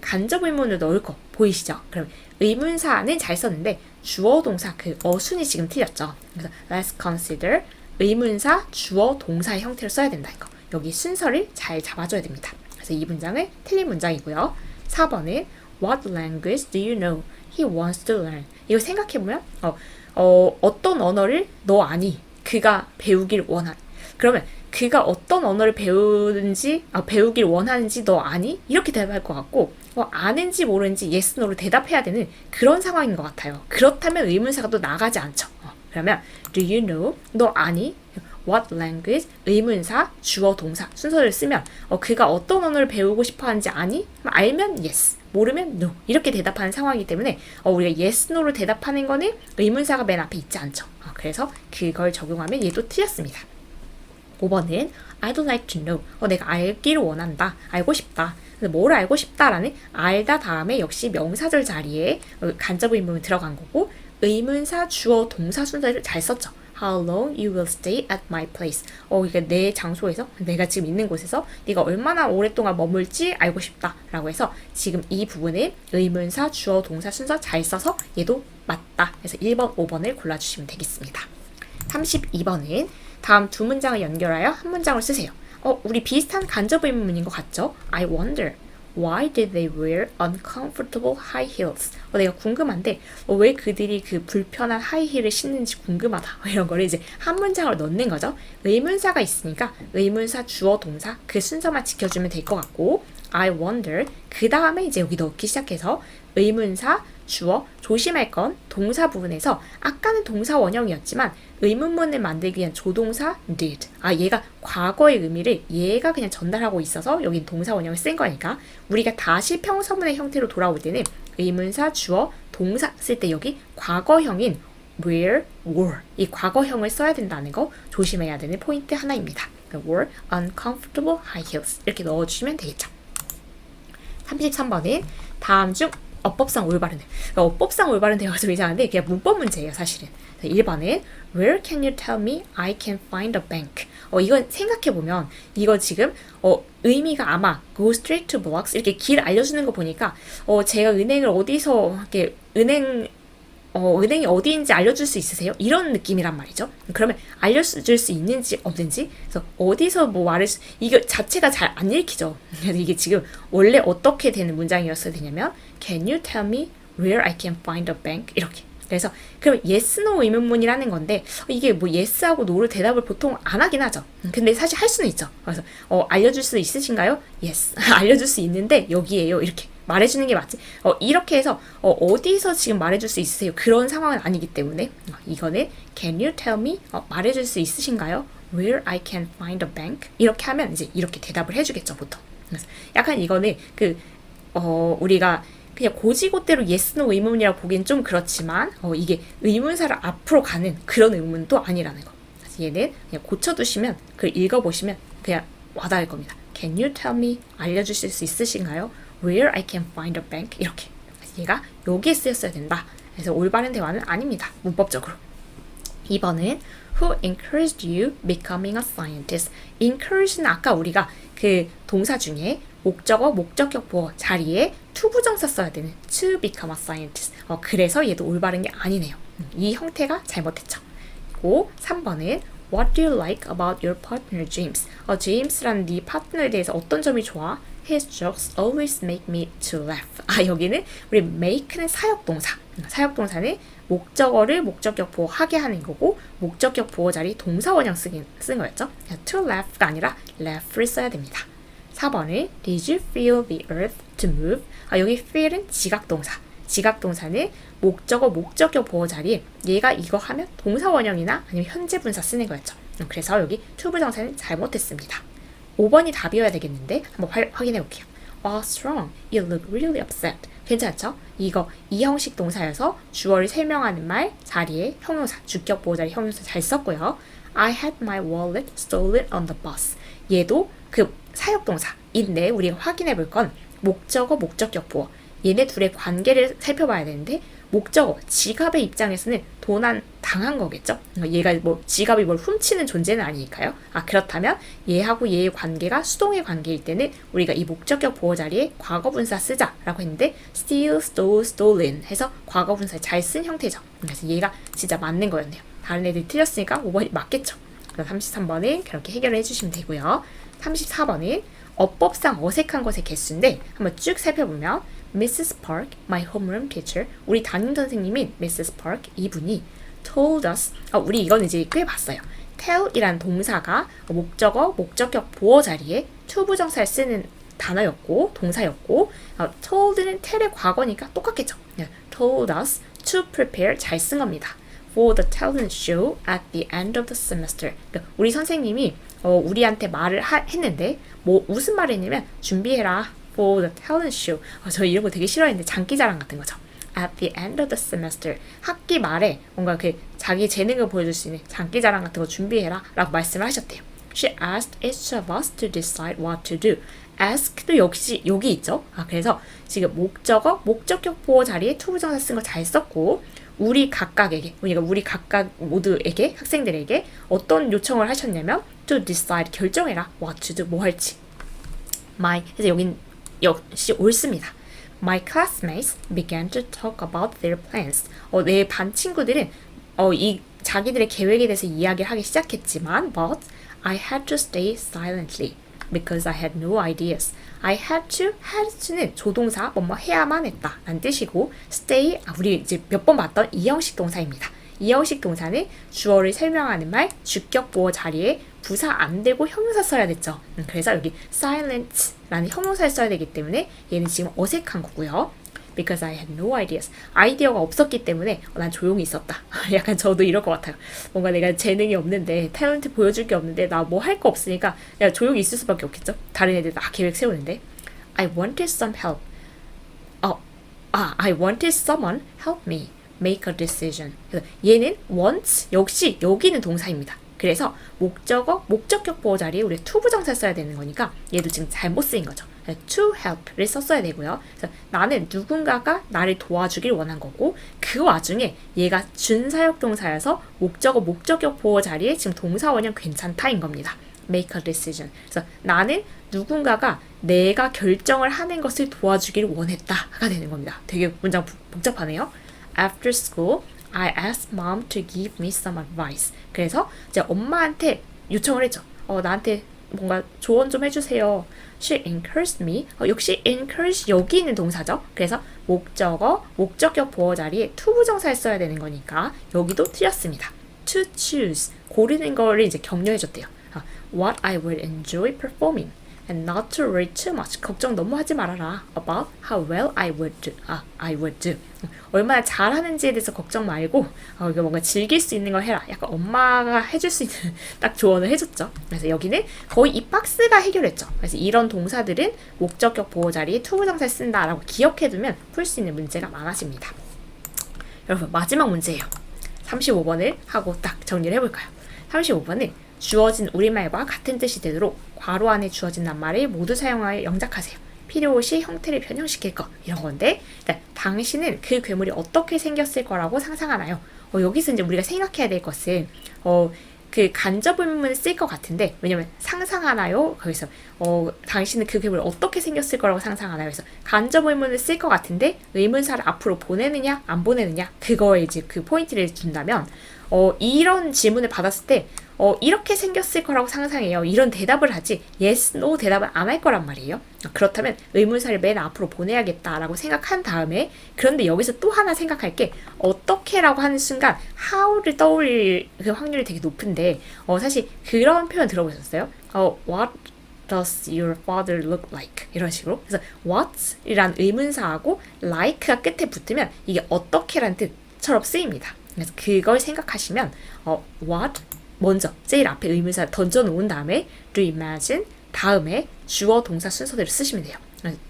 간접 의문으로 넣을 거 보이시죠? 그럼 의문사는 잘 썼는데 주어 동사 그 어순이 지금 틀렸죠. 그래서 let's consider 의문사, 주어, 동사의 형태로 써야 된다. 이거. 여기 순서를 잘 잡아줘야 됩니다. 그래서 이 문장은 틀린 문장이고요. 4번은 What language do you know? He wants to learn. 이거 생각해보면 어떤 언어를 너 아니? 그가 배우길 원하니. 그러면 그가 어떤 언어를 배우길 원하는지 너 아니? 이렇게 대답할 것 같고 아는지 모르는지 yes, no로 대답해야 되는 그런 상황인 것 같아요. 그렇다면 의문사가 또 나가지 않죠. 그러면 do you know? 너 아니? What language? 의문사, 주어, 동사 순서를 쓰면 그가 어떤 언어를 배우고 싶어 하는지 아니? 알면 yes, 모르면 no 이렇게 대답하는 상황이기 때문에 우리가 yes, no로 대답하는 거는 의문사가 맨 앞에 있지 않죠. 그래서 그걸 적용하면 얘도 틀렸습니다. 5번은 I'd like to know. 내가 알기를 원한다. 알고 싶다. 뭘 알고 싶다라는 알다 다음에 역시 명사절 자리에 간접 의문이 들어간 거고, 의문사, 주어, 동사 순서를 잘 썼죠. How long you will stay at my place. 이게 내 장소에서, 내가 지금 있는 곳에서 네가 얼마나 오랫동안 머물지 알고 싶다 라고 해서 지금 이 부분에 의문사, 주어, 동사 순서 잘 써서 얘도 맞다. 그래서 1번, 5번을 골라주시면 되겠습니다. 32번은 다음 두 문장을 연결하여 한 문장을 쓰세요. 우리 비슷한 간접 의문문인 것 같죠? I wonder. Why did they wear uncomfortable high heels? 내가 궁금한데 왜 그들이 그 불편한 하이힐을 신는지 궁금하다. 이런 거를 이제 한 문장으로 넣는 거죠. 의문사가 있으니까 의문사, 주어, 동사 그 순서만 지켜주면 될 것 같고, I wonder 그 다음에 이제 여기 넣기 시작해서 의문사, 주어, 조심할 건 동사 부분에서 아까는 동사 원형이었지만 의문문을 만들기 위한 조동사 did. 얘가 과거의 의미를 얘가 그냥 전달하고 있어서 여긴 동사 원형을 쓴 거니까 우리가 다시 평서문의 형태로 돌아올 때는 의문사, 주어, 동사 쓸 때 여기 과거형인 where, were 이 과거형을 써야 된다는 거 조심해야 되는 포인트 하나입니다. were uncomfortable high heels 이렇게 넣어주시면 되겠죠. 33번은 다음 중 어법상 올바른 대. 어법상 올바른 대화가 좀 이상한데 그냥 문법 문제예요 사실은. 1번은 Where can you tell me I can find a bank? 이건 생각해보면 이거 지금 의미가 아마 go straight to blocks 이렇게 길 알려주는 거 보니까 제가 은행을 어디서 이렇게 은행이 어디인지 알려줄 수 있으세요? 이런 느낌이란 말이죠. 그러면 알려줄 수 있는지 없는지, 그래서 어디서 뭐 이거 자체가 잘 안 읽히죠. 그래서 이게 지금 원래 어떻게 되는 문장이었어야 되냐면 Can you tell me where I can find a bank? 이렇게. 그래서 그럼 yes, no 의문문이라는 건데 이게 뭐 yes하고 no를 대답을 보통 안 하긴 하죠. 근데 사실 할 수는 있죠. 그래서 알려줄 수 있으신가요? yes. 알려줄 수 있는데 여기에요. 이렇게 말해주는 게 맞지? 이렇게 해서 어디서 지금 말해줄 수 있으세요? 그런 상황은 아니기 때문에 이거는 can you tell me? 말해줄 수 있으신가요? Where I can find a bank? 이렇게 하면 이제 이렇게 대답을 해주겠죠, 보통. 그래서 약간 이거는 우리가 그냥 고지고대로 yes, no 의문이라고 보기엔 좀 그렇지만 이게 의문사를 앞으로 가는 그런 의문도 아니라는 거. 그래서 얘는 그냥 고쳐두시면 그걸 읽어보시면 그냥 와닿을 겁니다. Can you tell me? 알려주실 수 있으신가요? Where I can find a bank? 이렇게. 그래서 얘가 여기에 쓰였어야 된다. 그래서 올바른 대화는 아닙니다. 문법적으로. 2번은 Who encouraged you becoming a scientist? encourage는 아까 우리가 그 동사 중에 목적어, 목적격 보어 자리에 투부정사 써야 되는 to become a scientist. 그래서 얘도 올바른 게 아니네요. 이 형태가 잘못했죠. 그리고 3번은 What do you like about your partner, James? James라는 네 파트너에 대해서 어떤 점이 좋아? His jokes always make me to laugh. 여기는 우리 make는 사역동사. 사역동사는 목적어를 목적격 보어하게 하는 거고 목적격 보어 자리 동사 원형 쓴 거였죠. to laugh가 아니라 laugh를 써야 됩니다. 4번은 Did you feel the earth to move? 여기 feel은 지각동사. 지각동사는 목적어, 목적격 보어 자리에 얘가 이거 하면 동사 원형이나 아니면 현재 분사 쓰는 거였죠. 그래서 여기 to 부정사는 잘못했습니다. 5번이 답이어야 되겠는데 한번 확인해 볼게요. What's wrong? You look really upset. 괜찮죠? 이거 이 형식 동사여서 주어를 설명하는 말 자리에 형용사, 주격 보호 자리 형용사 잘 썼고요. I had my wallet stolen on the bus. 얘도 그 사역동사인데 우리가 확인해 볼 건 목적어, 목적격 보어. 얘네 둘의 관계를 살펴봐야 되는데 목적어, 지갑의 입장에서는 도난 당한 거겠죠? 얘가 뭐 지갑이 뭘 훔치는 존재는 아니니까요. 그렇다면 얘하고 얘의 관계가 수동의 관계일 때는 우리가 이 목적격 보호 자리에 과거분사 쓰자라고 했는데 steal, stole, stolen 해서 과거분사 잘 쓴 형태죠. 그래서 얘가 진짜 맞는 거였네요. 다른 애들이 틀렸으니까 5번이 맞겠죠. 그래서 33번은 그렇게 해결을 해주시면 되고요. 34번은 어법상 어색한 것의 개수인데 한번 쭉 살펴보면 Mrs. Park, my homeroom teacher, 우리 담임 선생님인 Mrs. Park 이분이 told us, 우리 이건 이제 꽤 봤어요. tell이란 동사가 목적어, 목적격 보어 자리에 to 부정사를 쓰는 단어였고 동사였고 told는 tell의 과거니까 똑같겠죠. told us to prepare 잘 쓴 겁니다. For the talent show at the end of the semester. 그러니까 우리 선생님이 우리한테 말을 했는데 뭐 무슨 말을 했냐면 준비해라. For the talent show. 저 이런 거 되게 싫어했는데 장기자랑 같은 거죠. At the end of the semester. 학기 말에 뭔가 그 자기 재능을 보여줄 수 있는 장기자랑 같은 거 준비해라 라고 말씀을 하셨대요. She asked each of us to decide what to do. ask도 역시 여기 있죠. 그래서 지금 목적어, 목적격 보호 자리에 to 부정사 쓴 거 잘 썼고 우리 각각에게, 우리 각각 모두에게, 학생들에게 어떤 요청을 하셨냐면 to decide, 결정해라. what to do, 뭐 할지. 그래서 여긴 역시 옳습니다. My classmates began to talk about their plans. 내 반 친구들은 이 자기들의 계획에 대해서 이야기를 하기 시작했지만 but I had to stay silently because I had no ideas. I had to는 조동사 뭐뭐 해야만 했다 라는 뜻이고 stay, 우리 이제 몇 번 봤던 이형식 동사입니다. 이형식 동사는 주어를 설명하는 말, 주격 보어 자리에 부사 안 되고 형용사 써야 됐죠. 그래서 여기 silent라는 형용사를 써야 되기 때문에 얘는 지금 어색한 거고요. Because I had no ideas. 아이디어가 없었기 때문에 난 조용히 있었다. 약간 저도 이럴 것 같아요. 뭔가 내가 재능이 없는데 탤런트 보여줄 게 없는데 나 뭐 할 거 없으니까 그냥 조용히 있을 수밖에 없겠죠. 다른 애들 다 계획 세우는데 I wanted some help. I wanted someone help me make a decision. 그래서 얘는 want 역시 여기는 동사입니다. 그래서 목적어, 목적격 보호 자리에 우리 to 부정사 써야 되는 거니까 얘도 지금 잘못 쓰인 거죠. to help를 썼어야 되고요. 그래서 나는 누군가가 나를 도와주길 원한 거고 그 와중에 얘가 준사역 동사여서 목적어, 목적격 보호 자리에 지금 동사 원형 괜찮다인 겁니다. make a decision. 그래서 나는 누군가가 내가 결정을 하는 것을 도와주길 원했다가 되는 겁니다. 되게 문장 복잡하네요. After school, I asked mom to give me some advice. 그래서 이제 엄마한테 요청을 했죠. 나한테 뭔가 조언 좀 해주세요. She encouraged me. 역시 encourage 여기 있는 동사죠. 그래서 목적어, 목적격 보어 자리에 to 부정사를 써야 되는 거니까 여기도 틀렸습니다. To choose. 고르는 거를 이제 격려해줬대요. What I would enjoy performing. And not to worry too much. 걱정 너무 하지 말아라. About how well I would do. I would do. 얼마나 잘하는지에 대해서 걱정 말고 이거 뭔가 즐길 수 있는 걸 해라. 약간 엄마가 해줄 수 있는 딱 조언을 해줬죠. 그래서 여기는 거의 이 박스가 해결했죠. 그래서 이런 동사들은 목적격 보호 자리에 to 부정사를 쓴다라고 기억해두면 풀 수 있는 문제가 많아집니다. 여러분 마지막 문제예요. 35번을 하고 딱 정리를 해볼까요? 35번은 주어진 우리말과 같은 뜻이 되도록 괄호 안에 주어진 낱말을 모두 사용하여 영작하세요. 필요시 형태를 변형시킬 것 이런 건데 일단 당신은 그 괴물이 어떻게 생겼을 거라고 상상하나요? 여기서 이제 우리가 생각해야 될 것은 그 간접 의문문을 쓸 것 같은데 왜냐면 상상하나요? 거기서 당신은 그 괴물이 어떻게 생겼을 거라고 상상하나요? 그래서 간접 의문을 쓸 것 같은데 의문사를 앞으로 보내느냐 안 보내느냐 그거에 이제 그 포인트를 준다면 이런 질문을 받았을 때 이렇게 생겼을 거라고 상상해요. 이런 대답을 하지 yes, no 대답을 안 할 거란 말이에요. 그렇다면 의문사를 맨 앞으로 보내야겠다라고 생각한 다음에 그런데 여기서 또 하나 생각할 게 어떻게라고 하는 순간 how를 떠올릴 그 확률이 되게 높은데 사실 그런 표현 들어보셨어요? What does your father look like? 이런 식으로. 그래서 what이란 의문사하고 like가 끝에 붙으면 이게 어떻게란 뜻처럼 쓰입니다. 그래서 그걸 생각하시면 what 먼저 제일 앞에 의문사 던져놓은 다음에 reimagine 다음에 주어 동사 순서대로 쓰시면 돼요.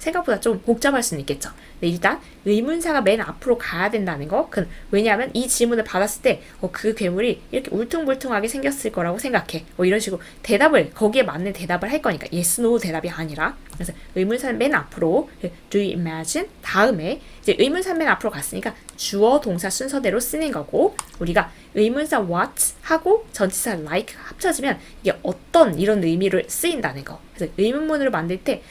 생각보다 좀 복잡할 수는 있겠죠. 근데 일단 의문사가 맨 앞으로 가야 된다는 거. 왜냐하면 이 질문을 받았을 때 그 괴물이 이렇게 울퉁불퉁하게 생겼을 거라고 생각해. 이런 식으로 대답을 거기에 맞는 대답을 할 거니까 yes, no 대답이 아니라. 그래서 의문사는 맨 앞으로 reimagine 다음에 이제 의문사 맨 앞으로 갔으니까 주어 동사 순서대로 쓰는 거고 우리가 의문사 what 하고 전치사 like 합쳐지면 이게 어떤 이런 의미를 쓰인다는 거. 그래서 의문문으로 만들 때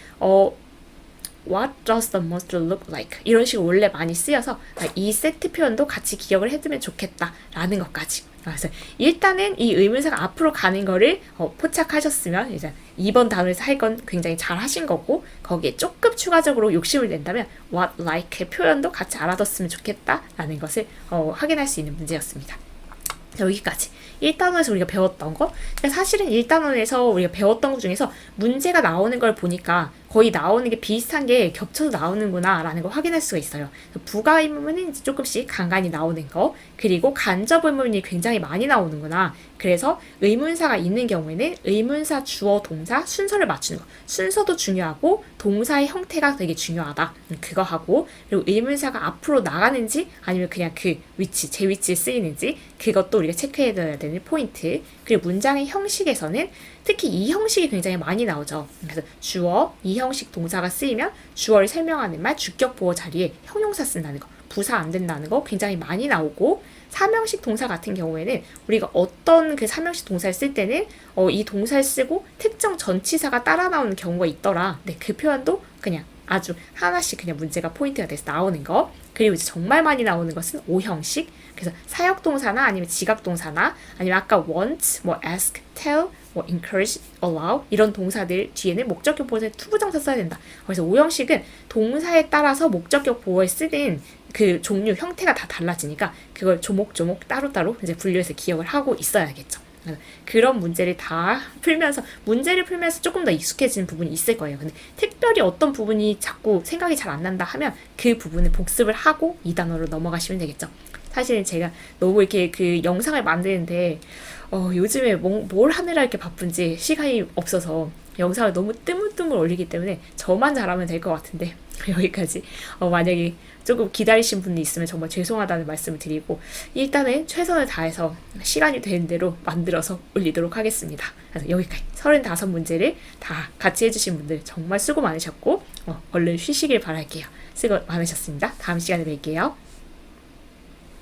What does the monster look like? 이런 식으로 원래 많이 쓰여서 이 세트 표현도 같이 기억을 해두면 좋겠다라는 것까지. 그래서 일단은 이 의문사가 앞으로 가는 거를 포착하셨으면 이제 2번 단어에서 할 건 굉장히 잘 하신 거고 거기에 조금 추가적으로 욕심을 낸다면 what like의 표현도 같이 알아뒀으면 좋겠다라는 것을 확인할 수 있는 문제였습니다. 여기까지 1단원에서 우리가 배웠던 거. 사실은 1단원에서 우리가 배웠던 것 중에서 문제가 나오는 걸 보니까 거의 나오는 게 비슷한 게 겹쳐서 나오는구나 라는 걸 확인할 수가 있어요. 부가 의문문은 조금씩 간간히 나오는 거, 그리고 간접 의문문이 굉장히 많이 나오는구나. 그래서 의문사가 있는 경우에는 의문사, 주어, 동사 순서를 맞추는 거. 순서도 중요하고 동사의 형태가 되게 중요하다. 그거 하고, 그리고 의문사가 앞으로 나가는지 아니면 그냥 그 위치, 제 위치에 쓰이는지 그것도 우리가 체크해둬야 되는 포인트. 그리고 문장의 형식에서는 특히 이 형식이 굉장히 많이 나오죠. 그래서 주어, 이 형식 동사가 쓰이면 주어를 설명하는 말, 주격 보호 자리에 형용사 쓴다는 거, 부사 안 된다는 거 굉장히 많이 나오고, 사명식 동사 같은 경우에는 우리가 어떤 그 사명식 동사를 쓸 때는 이 동사를 쓰고 특정 전치사가 따라 나오는 경우가 있더라. 네, 그 표현도 그냥 아주 하나씩 그냥 문제가 포인트가 돼서 나오는 거. 그리고 이제 정말 많이 나오는 것은 오형식. 그래서 사역동사나 아니면 지각동사나 아니면 아까 want, 뭐 ask, tell, 뭐 encourage, allow 이런 동사들 뒤에는 목적격 보호에 투부정사 써야 된다. 그래서 오형식은 동사에 따라서 목적격 보호에 쓰는 그 종류, 형태가 다 달라지니까 그걸 조목조목 따로따로 이제 분류해서 기억을 하고 있어야겠죠. 그런 문제를 다 풀면서 문제를 풀면서 조금 더 익숙해지는 부분이 있을 거예요. 근데 특별히 어떤 부분이 자꾸 생각이 잘 안 난다 하면 그 부분을 복습을 하고 이 단어로 넘어가시면 되겠죠. 사실은 제가 너무 이렇게 그 영상을 만드는데 요즘에 뭘 하느라 이렇게 바쁜지 시간이 없어서 영상을 너무 뜨문뜨문 올리기 때문에 저만 잘하면 될 것 같은데 여기까지 만약에 조금 기다리신 분이 있으면 정말 죄송하다는 말씀을 드리고 일단은 최선을 다해서 시간이 되는 대로 만들어서 올리도록 하겠습니다. 그래서 여기까지 35문제를 다 같이 해주신 분들 정말 수고 많으셨고 얼른 쉬시길 바랄게요. 수고 많으셨습니다. 다음 시간에 뵐게요.